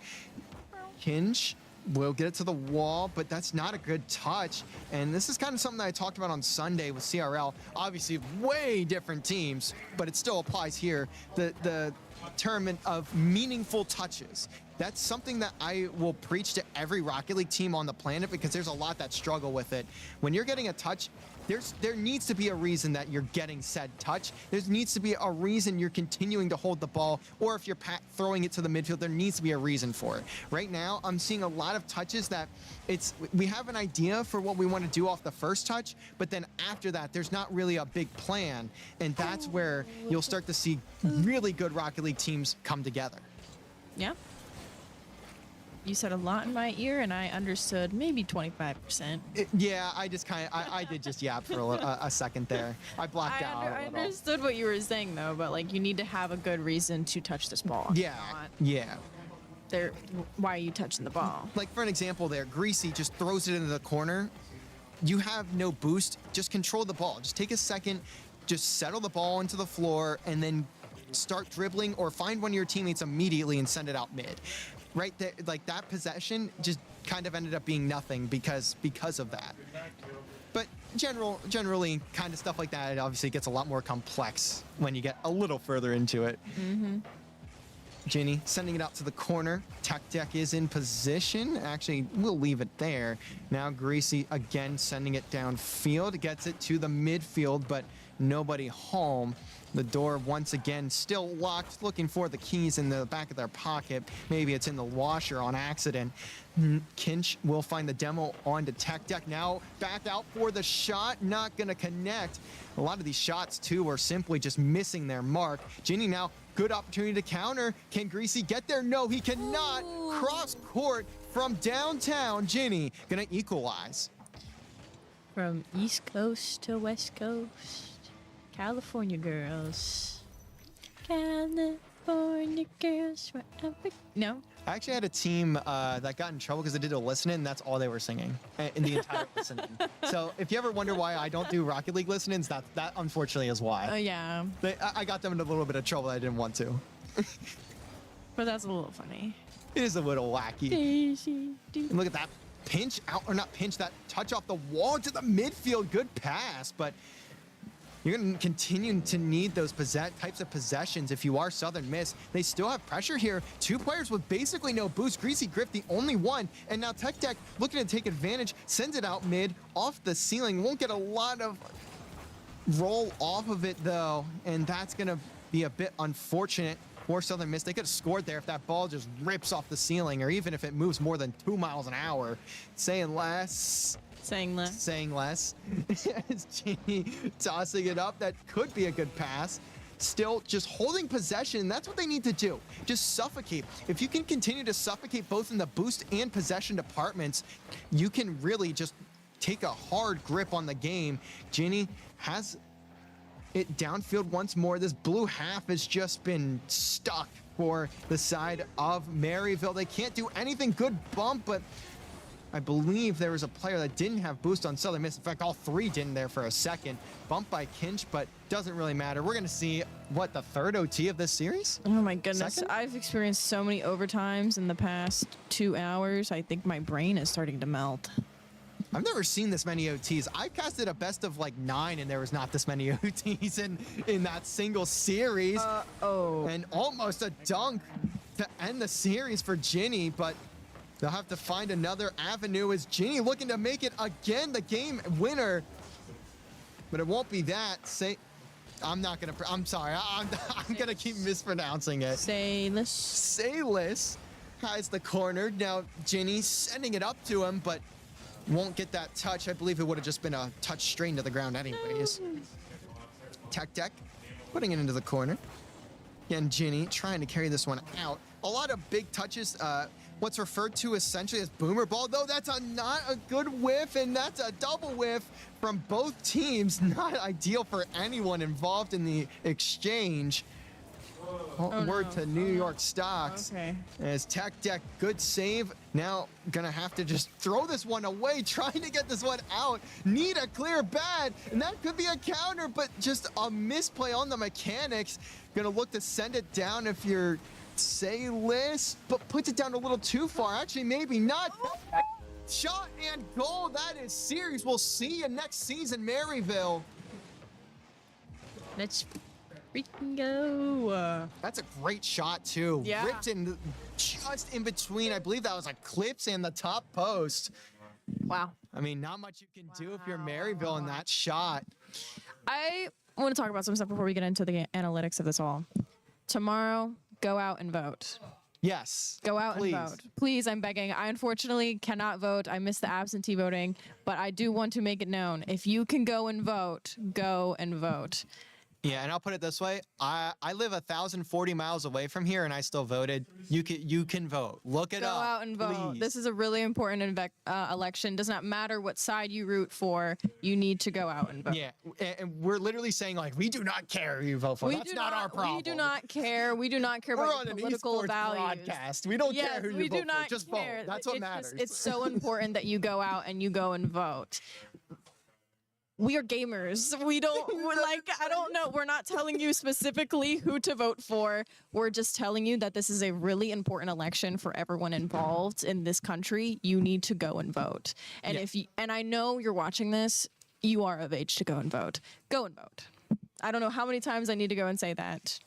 Hinge will get it to the wall, but that's not a good touch. And this is kind of something that I talked about on Sunday with CRL. Obviously, way different teams, but it still applies here. The tournament of meaningful touches. That's something that I will preach to every Rocket League team on the planet, because there's a lot that struggle with it. When you're getting a touch, there needs to be a reason that you're getting said touch. There needs to be a reason you're continuing to hold the ball, or if you're throwing it to the midfield, there needs to be a reason for it. Right now, I'm seeing a lot of touches that we have an idea for what we want to do off the first touch, but then after that, there's not really a big plan, and that's where you'll start to see really good Rocket League teams come together. Yeah. You said a lot in my ear, and I understood maybe 25%. Yeah, I just I did just yap for a second there. I blacked out. I understood what you were saying, though, but like you need to have a good reason to touch this ball. Yeah, yeah. Why are you touching the ball? Like, for an example there, Greasy just throws it into the corner. You have no boost. Just control the ball. Just take a second, just settle the ball into the floor, and then start dribbling, or find one of your teammates immediately and send it out mid. Right there, like that possession just kind of ended up being nothing because of that. But generally, kind of stuff like that, it obviously gets a lot more complex when you get a little further into it. Mm-hmm. Ginny sending it out to the corner. Tekdek is in position. Actually, we'll leave it there. Now Greasy again sending it downfield. Gets it to the midfield, but nobody home. The door once again still locked, looking for the keys in the back of their pocket. Maybe it's in the washer on accident. Kinch will find the demo onto Tekdek. Now back out for the shot, not gonna connect. A lot of these shots too are simply just missing their mark. Ginny now, good opportunity to counter. Can Greasy get there? No, he cannot. Ooh. Cross court from downtown. Ginny gonna equalize. From East Coast to West Coast. California girls. California girls forever. No? I actually had a team that got in trouble because they did a listening, and that's all they were singing in the entire listening. So if you ever wonder why I don't do Rocket League listenings, that unfortunately is why. Oh, yeah. I got them in a little bit of trouble I didn't want to. But that's a little funny. It is a little wacky. And look at that pinch out, or not pinch, that touch off the wall to the midfield. Good pass, but you're going to continue to need those types of possessions if you are Southern Miss. They still have pressure here. Two players with basically no boost. Greasy Griff, the only one. And now Tekdek looking to take advantage, sends it out mid, off the ceiling. Won't get a lot of roll off of it, though. And that's going to be a bit unfortunate for Southern Miss. They could have scored there if that ball just rips off the ceiling, or even if it moves more than 2 miles an hour. Saying less. Saying less. As Ginny tossing it up, that could be a good pass. Still just holding possession. That's what they need to do. Just suffocate. If you can continue to suffocate both in the boost and possession departments, you can really just take a hard grip on the game. Ginny has it downfield once more. This blue half has just been stuck for the side of Maryville. They can't do anything. Good bump, but I believe there was a player that didn't have boost on Southern Miss. In fact, all three didn't there for a second. Bumped by Kinch, but doesn't really matter. We're going to see, what, the third OT of this series? Oh my goodness. Second? I've experienced so many overtimes in the past 2 hours. I think my brain is starting to melt. I've never seen this many OTs. I casted a best of like 9, and there was not this many OTs in that single series. And almost a dunk to end the series for Ginny, but they'll have to find another avenue as Ginny looking to make it again the game winner. But it won't be that. I'm sorry. I'm going to keep mispronouncing it. Sayless. Sayless has the corner. Now Ginny sending it up to him, but won't get that touch. I believe it would have just been a touch straight into the ground anyways. Tech putting it into the corner. Again, Ginny trying to carry this one out. A lot of big touches. What's referred to essentially as boomer ball, though that's not a good whiff, and that's a double whiff from both teams. Not ideal for anyone involved in the exchange. Word to New York Stocks. Okay. As Tech Deck, good save. Now gonna have to just throw this one away, trying to get this one out. Need a clear bad, and that could be a counter, but just a misplay on the mechanics. Gonna look to send it down if you're Sayless, but puts it down a little too far. Actually, maybe not. Shot and goal. That is series. We'll see you next season, Maryville. Let's freaking go. That's a great shot, too. Yeah. Ripped in just in between. I believe that was like clips and the top post. Wow. I mean, not much you can do if you're Maryville in that shot. I want to talk about some stuff before we get into the analytics of this all. Tomorrow, go out and vote. Yes. Go out please. and vote. Please, I'm begging. I unfortunately cannot vote. I missed the absentee voting, but I do want to make it known. If you can go and vote, go and vote. Yeah, and I'll put it this way. I live 1,040 miles away from here, and I still voted. You can vote. Look it Go up. out and vote. Please. This is a really important election. Does not matter what side you root for. You need to go out and vote. Yeah, and we're literally saying, like, we do not care who you vote for. That's not our problem. We do not care. We do not care We're about on your an political esports values. broadcast. We don't care who you we vote do not for. Just care. vote. That's what It's matters. It's so important that you go out and you go and vote. We are gamers. We're like, I don't know. We're not telling you specifically who to vote for. We're just telling you that this is a really important election for everyone involved in this country. You need to go and vote. And and I know you're watching this, you are of age to go and vote. Go and vote. I don't know how many times I need to go and say that.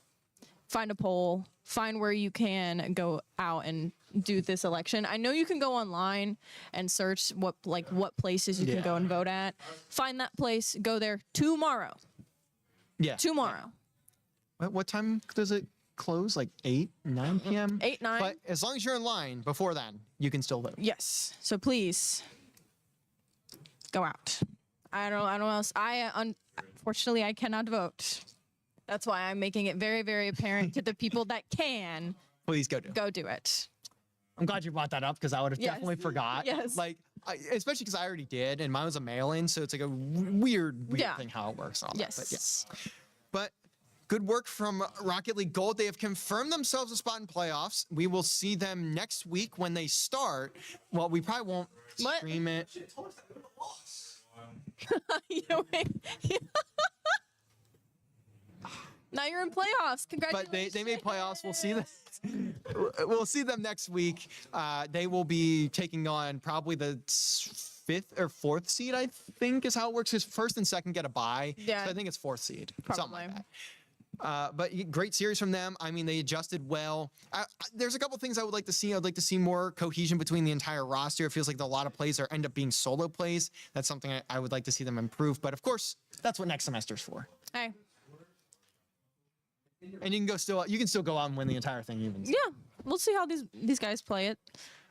Find a poll, find where you can go out and do this election. I know you can go online and search what places you can go and vote at. Find that place, go there tomorrow. Yeah. Tomorrow. What time does it close? Like 8, 9 p.m.? 8, 9. But as long as you're in line before then, you can still vote. Yes. So please go out. I don't know else. Unfortunately, I cannot vote. That's why I'm making it very, very apparent to the people that can Please go do. go do it. I'm glad you brought that up because I would have Yes. definitely forgot. Yes. Like, especially because I already did, and mine was a mail-in, so it's like a weird Yeah. thing how it works. And all that. But, Yes. but good work from Rocket League Gold. They have confirmed themselves a spot in playoffs. We will see them next week when they start. Well, we probably won't What? stream it. Now you're in playoffs. Congratulations. But they made playoffs. We'll see them. We'll see them next week. They will be taking on probably the 5th or 4th seed, I think is how it works. Because first and second get a bye. Yeah. So I think it's 4th seed. Something like Probably. that. But great series from them. I mean, they adjusted well. There's a couple things I would like to see. I'd like to see more cohesion between the entire roster. It feels like a lot of plays end up being solo plays. That's something I would like to see them improve. But of course, that's what next semester's for. Hey. And you can still go out and win the entire thing even. Yeah. We'll see how these guys play it.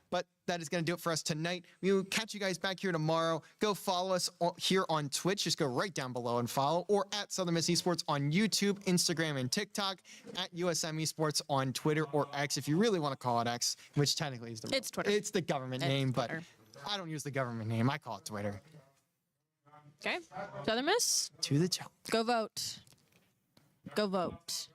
But that is going to do it for us tonight. We will catch you guys back here tomorrow. Go follow us here on Twitch. Just go right down below and follow. Or at Southern Miss Esports on YouTube, Instagram, and TikTok. At USM Esports on Twitter or X, if you really want to call it X, which technically is It's Twitter. It's the government It's name, Twitter. but I don't use the government name. I call it Twitter. Okay. Southern Miss, To the top. go vote. Go vote.